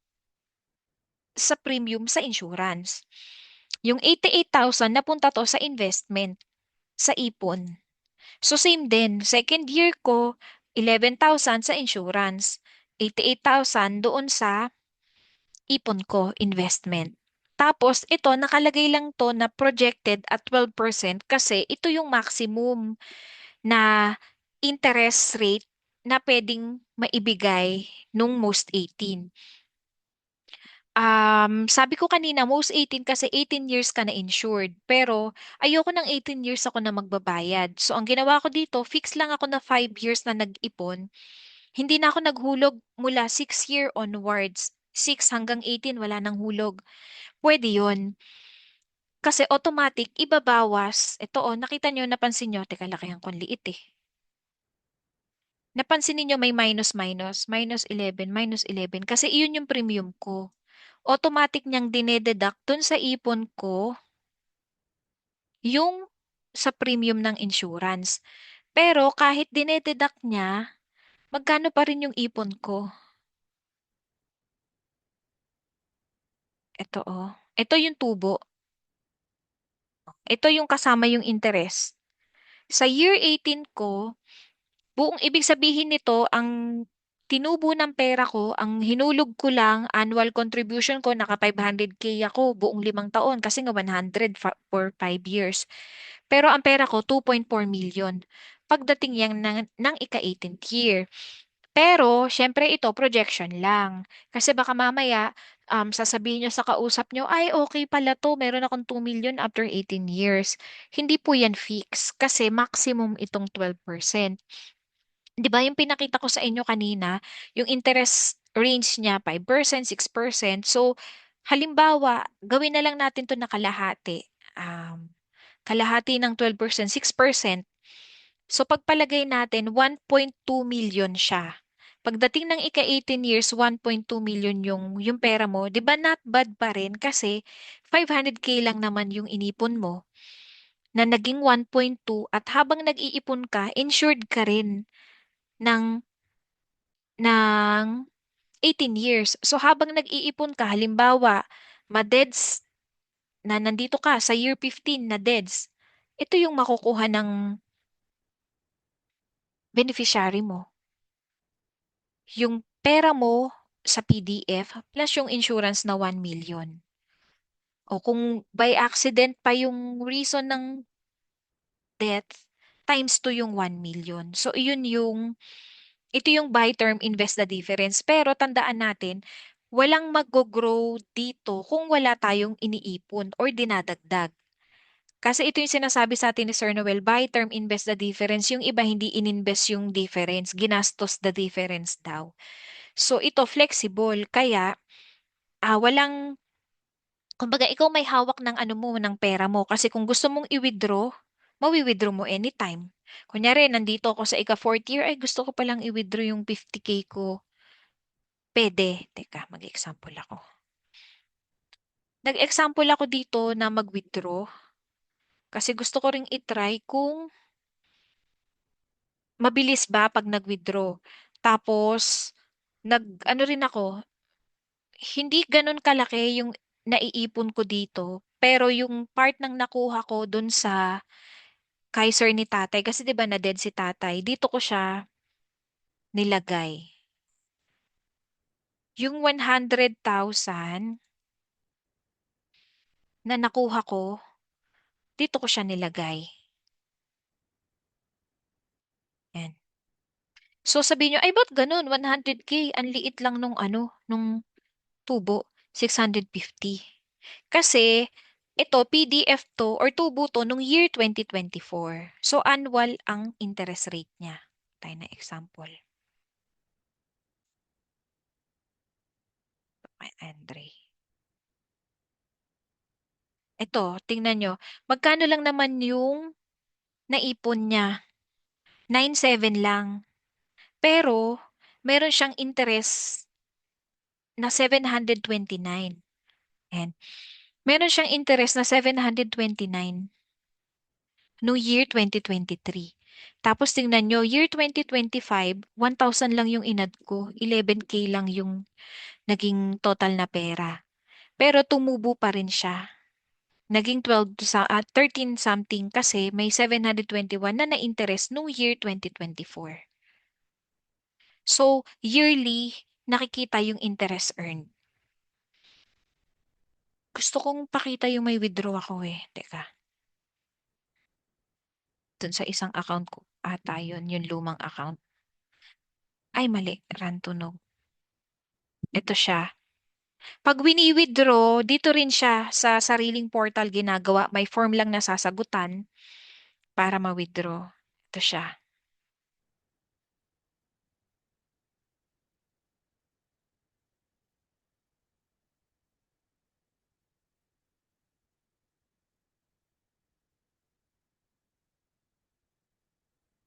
sa premium sa insurance. Yung 88,000 napunta to sa investment, sa ipon. So same din, second year ko, 11,000 sa insurance, 88,000 doon sa ipon ko, investment. Tapos ito, nakalagay lang to na projected at 12% kasi ito yung maximum na interest rate na pwedeng maibigay nung most 18. Sabi ko kanina, most 18 kasi 18 years ka na insured. Pero ayoko ng 18 years ako na magbabayad. So ang ginawa ko dito, fix lang ako na 5 years na nag-ipon. Hindi na ako naghulog mula 6 year onwards. 6 hanggang 18, wala nang hulog. Pwede yon. Kasi automatic, ibabawas. Ito oh, nakita nyo, napansin nyo, teka, lakihan ko, ang liit eh. Napansin niyo may minus 11, minus 11. Kasi iyon yung premium ko. Automatic niyang dinededuct dun sa ipon ko yung sa premium ng insurance. Pero kahit dinededuct niya, magkano pa rin yung ipon ko? Ito oh. Ito yung tubo. Ito yung kasama yung interest. Sa year 18 ko, buong ibig sabihin nito, ang tinubo ng pera ko, ang hinulog ko lang, annual contribution ko, naka 500K ako buong 5 taon kasi nga 100 for 5 years. Pero ang pera ko, 2.4 million. Pagdating yan ng ika-18th year. Pero, syempre ito, projection lang. Kasi baka mamaya, sasabihin nyo sa kausap nyo, ay, okay pala to, meron akong 2 million after 18 years. Hindi po yan fix kasi maximum itong 12%. Di ba yung pinakita ko sa inyo kanina, yung interest range niya 5%, 6%. So, halimbawa, gawin na lang natin to na kalahati. Kalahati ng 12%, 6%. So pagpalagay natin, 1.2 million siya. Pagdating ng ika-18 years, 1.2 million yung pera mo. 'Di ba not bad pa rin kasi 500K lang naman yung inipon mo na naging 1.2 at habang nag-iipon ka, insured ka rin ng, ng 18 years. So habang nag-iipon ka, halimbawa, madeds na nandito ka sa year 15 na deads, ito yung makukuha ng beneficiary mo. Yung pera mo sa PDF plus yung insurance na 1 million. O kung by accident pa yung reason ng death, times 2 yung 1 million. So, ito yung buy term, invest the difference. Pero tandaan natin, walang mag-grow dito kung wala tayong iniipon or dinadagdag. Kasi ito yung sinasabi sa atin ni Sir Noel, buy term, invest the difference. Yung iba hindi ininvest yung difference, ginastos the difference daw. So ito flexible kaya walang kumbaga ikaw may hawak ng ano mo ng pera mo kasi kung gusto mong i-withdraw, mawi-withdraw mo anytime. Kunyari, nandito ako sa ika fourth year, ay gusto ko palang i-withdraw yung 50K ko. Pwede. Teka, mag-example ako. Nag-example ako dito na mag-withdraw kasi gusto ko ring i-try kung mabilis ba pag nag-withdraw. Tapos, ano rin ako, hindi ganun kalaki yung naiipon ko dito. Pero yung part ng nakuha ko dun sa kay ni tatay, kasi 'di ba na dead si tatay, dito ko siya nilagay. Yung 100,000 na nakuha ko, dito ko siya nilagay. Yan. So sabihin nyo, ay ba't ganun? 100K, ang liit lang nung nung tubo, 650. Kasi ito, PDF to or tubo to nung year 2024. So annual ang interest rate niya. Tayo na example. Kay Andre. Ito, tingnan nyo. Magkano lang naman yung naipon niya? 9.7 lang. Pero, meron siyang interest na 729. And meron siyang interest na 729. no year 2023. Tapos tingnan nyo, year 2025, 1,000 lang yung inad ko, 11K lang yung naging total na pera. Pero tumubo pa rin siya. Naging 13 something kasi may 721 na na-interest no year 2024. So, yearly, nakikita yung interest earned. Gusto kong pakita yung may withdraw ako eh. Teka, dun sa isang account ko. Ata yun, yung lumang account. Ay, mali. Run to know. Ito siya. Pag wini-withdraw, dito rin siya sa sariling portal ginagawa. May form lang na sasagutan para ma-withdraw. Ito siya.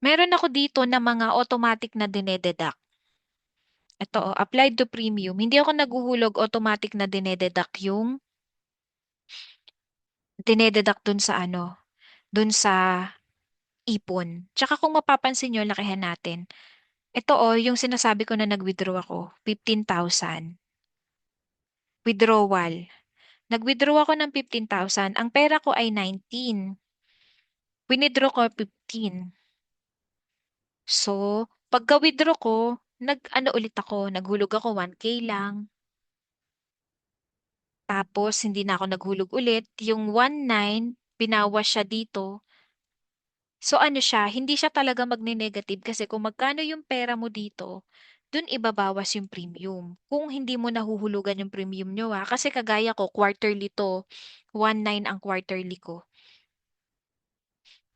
Meron ako dito na mga automatic na dinededuct. Ito, oh, applied to premium. Hindi ako naghuhulog automatic na dinededuct yung dinededuct dun sa ano, dun sa ipon. Tsaka kung mapapansin nyo, lakihan natin. Ito oh, yung sinasabi ko na nag-withdraw ako, 15,000. Withdrawal. Nag-withdraw ako ng 15,000. Ang pera ko ay 19. Winidraw ko 15. So, pagka-withdraw ko, nag-ano ulit ako, naghulog ako 1K lang. Tapos, hindi na ako naghulog ulit. Yung 1,900, binawas siya dito. So, ano siya, hindi siya talaga magne-negative kasi kung magkano yung pera mo dito, dun ibabawas yung premium. Kung hindi mo nahuhulugan yung premium nyo ha. Kasi kagaya ko, quarterly to, 1,900 ang quarterly ko.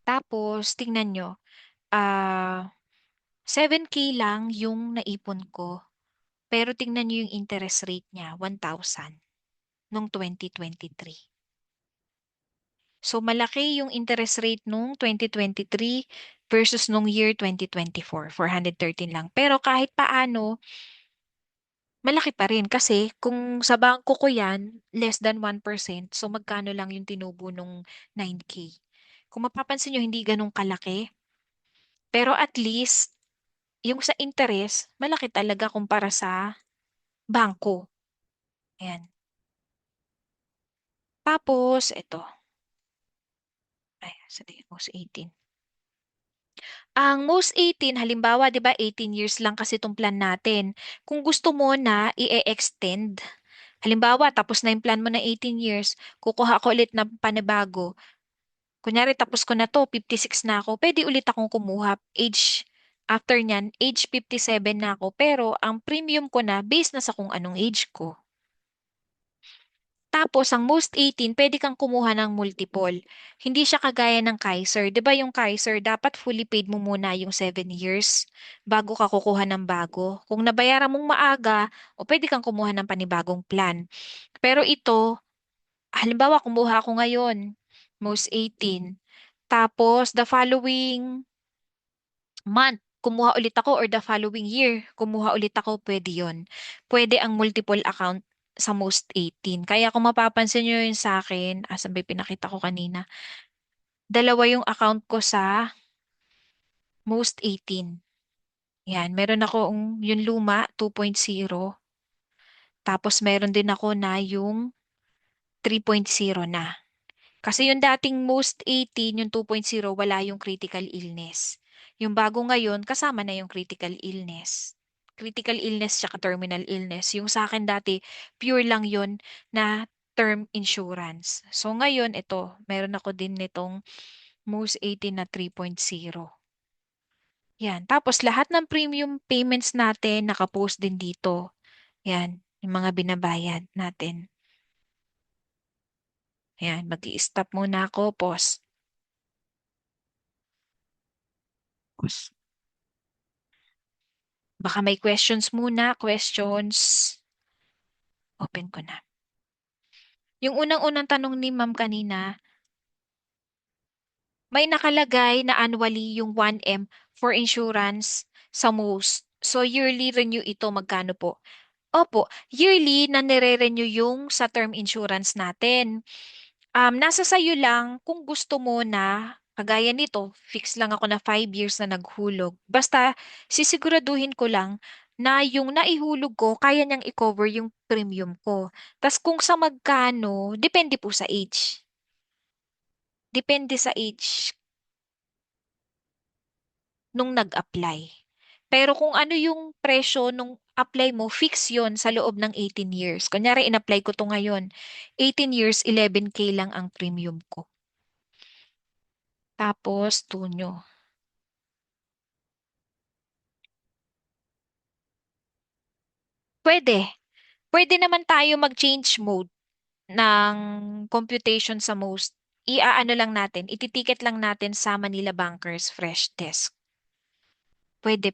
Tapos, tingnan nyo, 7K lang yung naipon ko. Pero tingnan nyo yung interest rate niya, 1,000 nung 2023. So, malaki yung interest rate nung 2023 versus nung year 2024, 413 lang. Pero kahit paano, malaki pa rin kasi kung sa bangko ko yan, less than 1%, so magkano lang yung tinubo nung 9K. Kung mapapansin nyo, hindi ganun kalaki. Pero at least, yung sa interest, malaki talaga kumpara sa bangko. Ayan. Tapos, ito. Ay, sa most 18. Ang most 18, halimbawa, 'di ba, 18 years lang kasi itong plan natin. Kung gusto mo na i-extend, halimbawa, tapos na yung plan mo na 18 years, kukuha ko ulit ng panibago. Kunyari, tapos ko na to, 56 na ako, pwede ulit akong kumuha. After nyan, age 57 na ako, pero ang premium ko na, based na sa kung anong age ko. Tapos, ang most 18, pwede kang kumuha ng multiple. Hindi siya kagaya ng Kaiser. 'Di ba yung Kaiser, dapat fully paid mo muna yung 7 years bago ka kukuha ng bago. Kung nabayaran mong maaga, o pwede kang kumuha ng panibagong plan. Pero ito, halimbawa, kumuha ako ngayon, most 18. Tapos, the following month, kumuha ulit ako or the following year, kumuha ulit ako, pwede yon. Pwede ang multiple account sa most 18. Kaya kung mapapansin nyo yun sa akin, asan ba yung pinakita ko kanina, dalawa yung account ko sa most 18. Yan, meron ako yung luma, 2.0. Tapos meron din ako na yung 3.0 na. Kasi yung dating most 18, yung 2.0, wala yung critical illness. Yung bago ngayon, kasama na yung critical illness. Critical illness tsaka terminal illness. Yung sa akin dati, pure lang yun na term insurance. So ngayon, ito, meron ako din nitong most 18 na 3.0. Yan. Tapos lahat ng premium payments natin nakapost din dito. Yan. Yung mga binabayad natin. Yan. Mag-i-stop muna ako. Pause. Pause. Baka may questions muna. Questions. Open ko na. Yung unang-unang tanong ni ma'am kanina, may nakalagay na annually yung 1M for insurance sa most. So yearly renew ito, magkano po? Opo, yearly na nire-renew yung sa term insurance natin. Nasa sayo lang kung gusto mo na, Kagaya nito, fix lang ako na 5 years na naghulog. Basta, sisiguraduhin ko lang na yung naihulog ko, kaya niyang i-cover yung premium ko. Tas kung sa magkano, depende po sa age. Depende sa age nung nag-apply. Pero kung ano yung presyo nung apply mo, fix yon sa loob ng 18 years. Kunyari, in-apply ko to ngayon. 18 years, 11K lang ang premium ko. Tapos, tunyo. Pwede. Pwede naman tayo mag-change mode ng computation sa most. Iaano lang natin, ititicket lang natin sa Manila Bankers Fresh Desk. Pwede.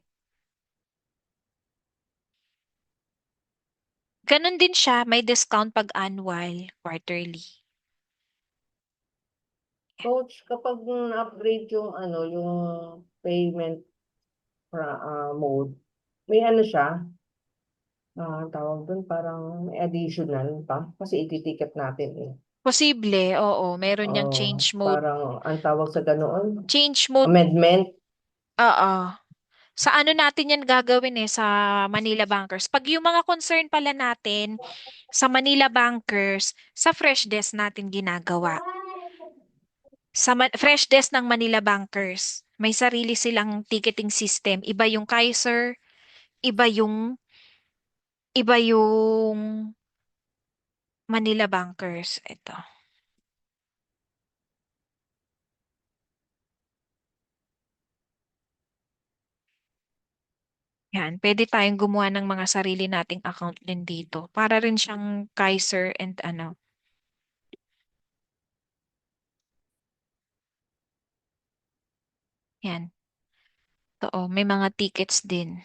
Ganon din siya, may discount pag annual, quarterly. Coach, kapag na-upgrade yung ano, yung payment mode, may ano siya, tawag dun, parang may additional pa kasi ititicket natin eh. Posible, oo, meron niyang change mode. Parang ang tawag sa ganoon, Change mode, amendment. oo. Sa ano natin yan gagawin sa Manila Bankers. Pag yung mga concern pala natin sa Manila Bankers, sa Fresh Desk natin ginagawa. Sa Fresh Desk ng Manila Bankers, may sarili silang ticketing system. Iba yung Manila Bankers. Ito. Yan, pwede tayong gumawa ng mga sarili nating account din dito. Para rin siyang Kaiser and ano. Yan. Oo, may mga tickets din.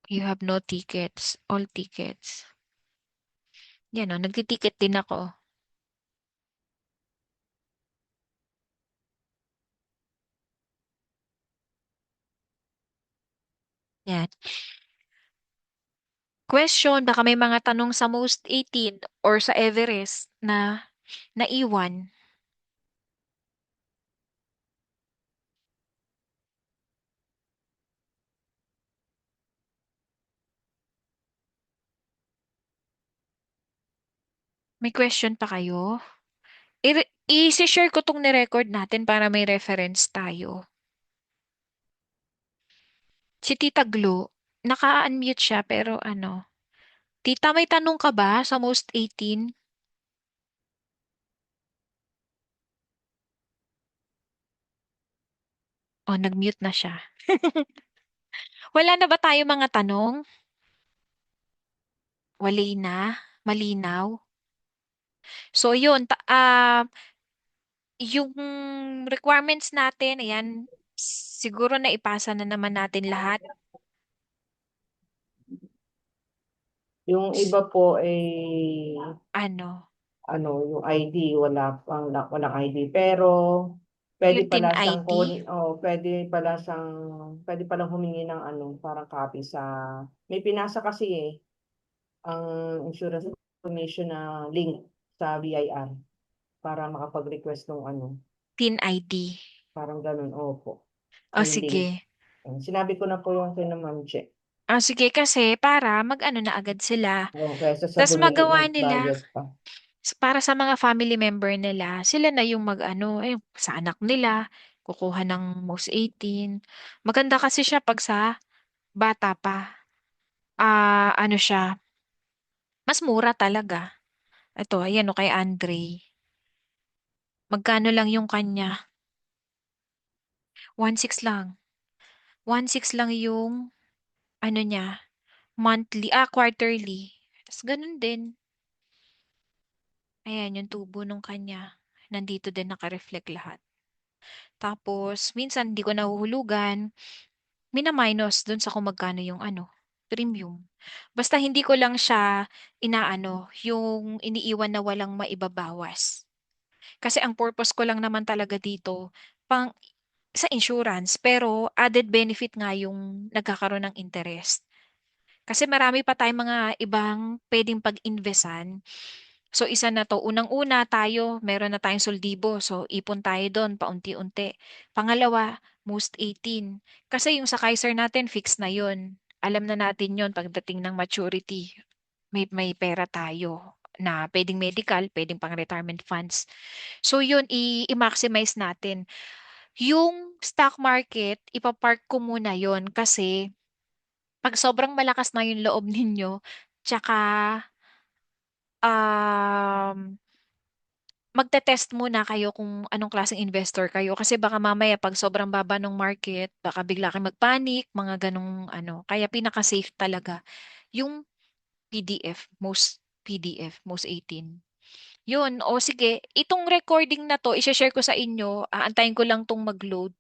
You have no tickets, all tickets. Yan o, nagtiticket din ako. Yan. Question, baka may mga tanong sa Most 18 or sa Everest na naiwan. May question pa kayo? I-share ko tong ni-record natin para may reference tayo. Si Tita Glo, naka-unmute siya pero ano. Tita, may tanong ka ba sa Most 18? O, nag-mute na siya. Wala na ba tayo mga tanong? Wala na? Malinaw? So, yun. Yung requirements natin, ayan, siguro na ipasa na naman natin lahat. Yung iba po ay Ano, ano, yung ID, walang ID. Pero pwede yung TIN pala siyang ID, pwede palang humingi ng ano, parang copy may pinasa kasi ang insurance information na link sa BIR para makapag-request ng ano, TIN ID. parang ganun, opo. O, May link. sige. Sinabi ko na po yung kay na Ma'am Che. O, sige, kasi para mag-ano na agad sila. Kaysa sa Tapos magawa nila, magbayad pa. para sa mga family member nila, sila na yung mag-ano, sa anak nila, kukuha ng most 18. Maganda kasi siya pag sa bata pa. Ano siya, mas mura talaga. Ito, ayan o kay Andre. Magkano lang yung kanya? 1.6 lang. 1.6 lang yung ano niya, monthly, quarterly. Tapos ganun din. Ayan, yung tubo nung kanya. Nandito din naka-reflect lahat. Tapos, minsan hindi ko nahuhulugan. Mina-minus dun sa kung magkano yung premium. Basta hindi ko lang siya inaano, yung iniiwan na walang maibabawas. Kasi ang purpose ko lang naman talaga dito, pang sa insurance, pero added benefit nga yung nagkakaroon ng interest. Kasi marami pa tayong mga ibang pwedeng pag-investan. So isa na to. Unang-una tayo, meron na tayong soldibo. So ipon tayo doon paunti-unti. Pangalawa, most 18. Kasi yung sa Kaiser natin, fix na yun. Alam na natin yun pagdating ng maturity. May pera tayo na pwedeng medical, pwedeng pang retirement funds. So yun, i-maximize natin. Yung stock market, ipapark ko muna yun kasi pag sobrang malakas na yung loob ninyo, tsaka um, magte-test muna kayo kung anong klaseng investor kayo. Kasi baka mamaya pag sobrang baba ng market, baka bigla kayo magpanic, mga ganong ano. Kaya pinaka-safe talaga yung PDF, most 18. Yun, o sige, itong recording na to, i-share ko sa inyo. Aantayin ko lang tong mag-load.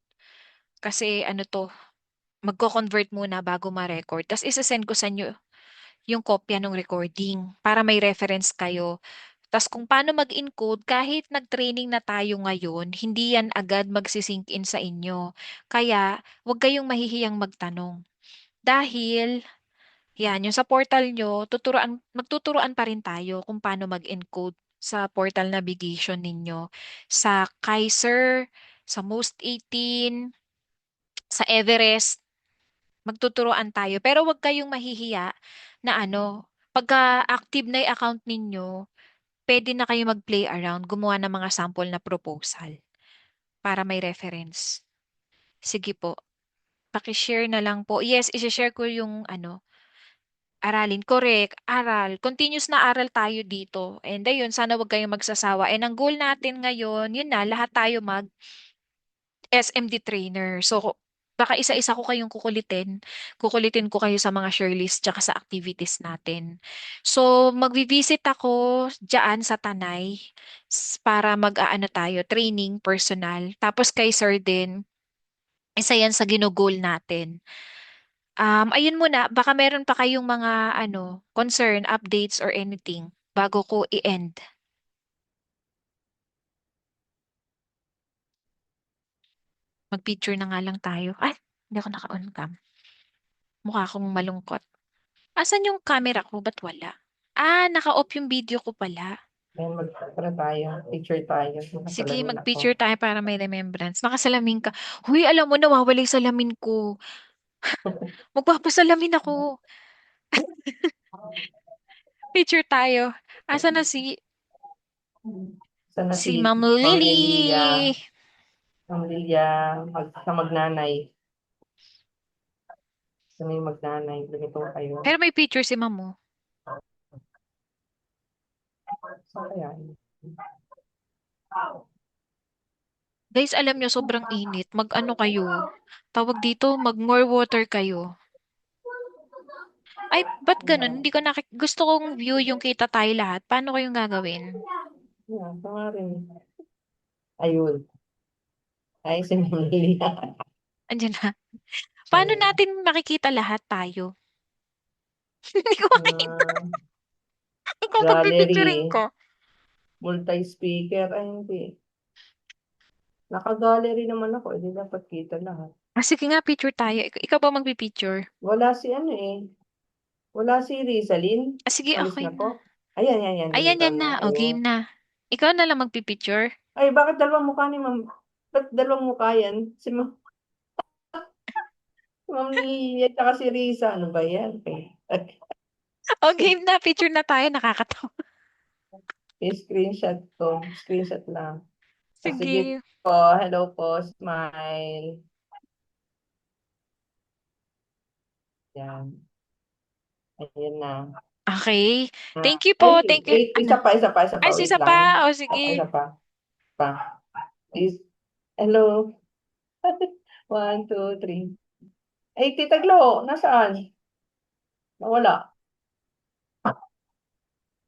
Kasi ano to, magko-convert muna bago ma-record. Tapos isa-send ko sa inyo yung kopya ng recording para may reference kayo. Tapos kung paano mag-encode, kahit nag-training na tayo ngayon, hindi yan agad magsisink in sa inyo. Kaya, huwag kayong mahihiyang magtanong. Dahil, yan, yung sa portal nyo, magtuturuan pa rin tayo kung paano mag-encode sa portal navigation ninyo. Sa Kaiser, sa Most 18, sa Everest, magtuturuan tayo. Pero huwag kayong mahihiya na ano, pagka active na yung account ninyo, pwede na kayo mag-play around, gumawa ng mga sample na proposal para may reference. Sige po, paki-share na lang po. Yes, isi-share ko yung ano, aralin. Correct, aral. Continuous na aral tayo dito. And ayun, sana wag kayong magsasawa. And ang goal natin ngayon, yun na, lahat tayo SMD trainer. So, baka isa-isa ko kayong kukulitin. Kukulitin ko kayo sa mga share list tsaka sa activities natin. So, magvi-visit ako dyan sa Tanay para mag-aano tayo, training personal. Tapos kay Sir din, isa yan sa ginugol natin. Ayun muna, baka meron pa kayong mga ano, concern, updates, or anything bago ko i-end. Mag-picture na nga lang tayo. Ay, hindi ako naka-on cam. Mukha akong malungkot. Asan yung camera ko? Ba't wala? Naka-off yung video ko pala. Then ano tayo, picture tayo. Sige, Nakasalamin ako. mag-picture tayo para may remembrance. Nakasalamin ka. Huy, alam mo, nawawala yung salamin ko. Magpapasalamin ako. Picture tayo. Asa na Sana si si Ma'am Ma'am Lilia, Lily? Ma'am Lilia, sa magnanay. Sana yung magnanay. Ganito kayo. Pero may picture si Ma'am mo. Saan kaya? Guys, alam nyo, sobrang init. Mag-ano kayo? Tawag dito, mag-more water kayo. Ay, ba't ganun? Hindi ko gusto kong view yung kita tayo lahat. Paano kayong gagawin? Yan, tama rin. Ayun. Ay, si Ma'am Lilia. Andiyan na. Paano Ayun. natin makikita lahat tayo? Hindi ko makita. Ah, Ikaw pagpipicturing gallery. ko. Multi-speaker. Ay, hindi. Naka-gallery naman ako. Hindi dapat kita lahat. Sige nga, picture tayo. Ikaw ba magpipicture? Wala si ano eh. Wala si Rizalyn. Sige, Alis okay na na. po. Ayan, yan, yan. Ayan, Lumitaw yan na. na. O, game Ayun. na. Ikaw na lang magpipicture. Ay, bakit dalawang mukha ni Ma'am? Ba't dalawang mukha yan? Si Ma'am Nia at si Riza. Ano ba yan? O, game na. Picture na tayo. Nakakatawa. Screenshot to. Screenshot lang. Sige Sige. po. Hello po. Smile. Yan. Ayun na. Okay. Ah, Thank you Ay, po. Thank you. wait. Ano? Isa Ay, pa. Wait isa lang. pa. O, sige. Isa pa. Pa. Please. Hello. One, two, three. Ay, Tita Glo, nasaan? Nawala.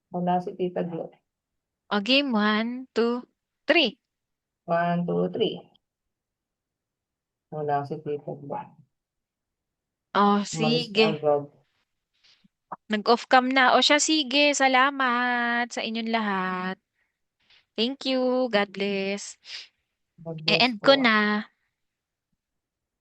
Wala si Tita Glo. O, game. 1, 2, 3. One, two, three. Wala si Tita Glo. O, Umalis ka sige. agad. Nag-off cam na. O siya, sige. Salamat sa inyong lahat. Thank you. God bless. God bless E-end ko po. na.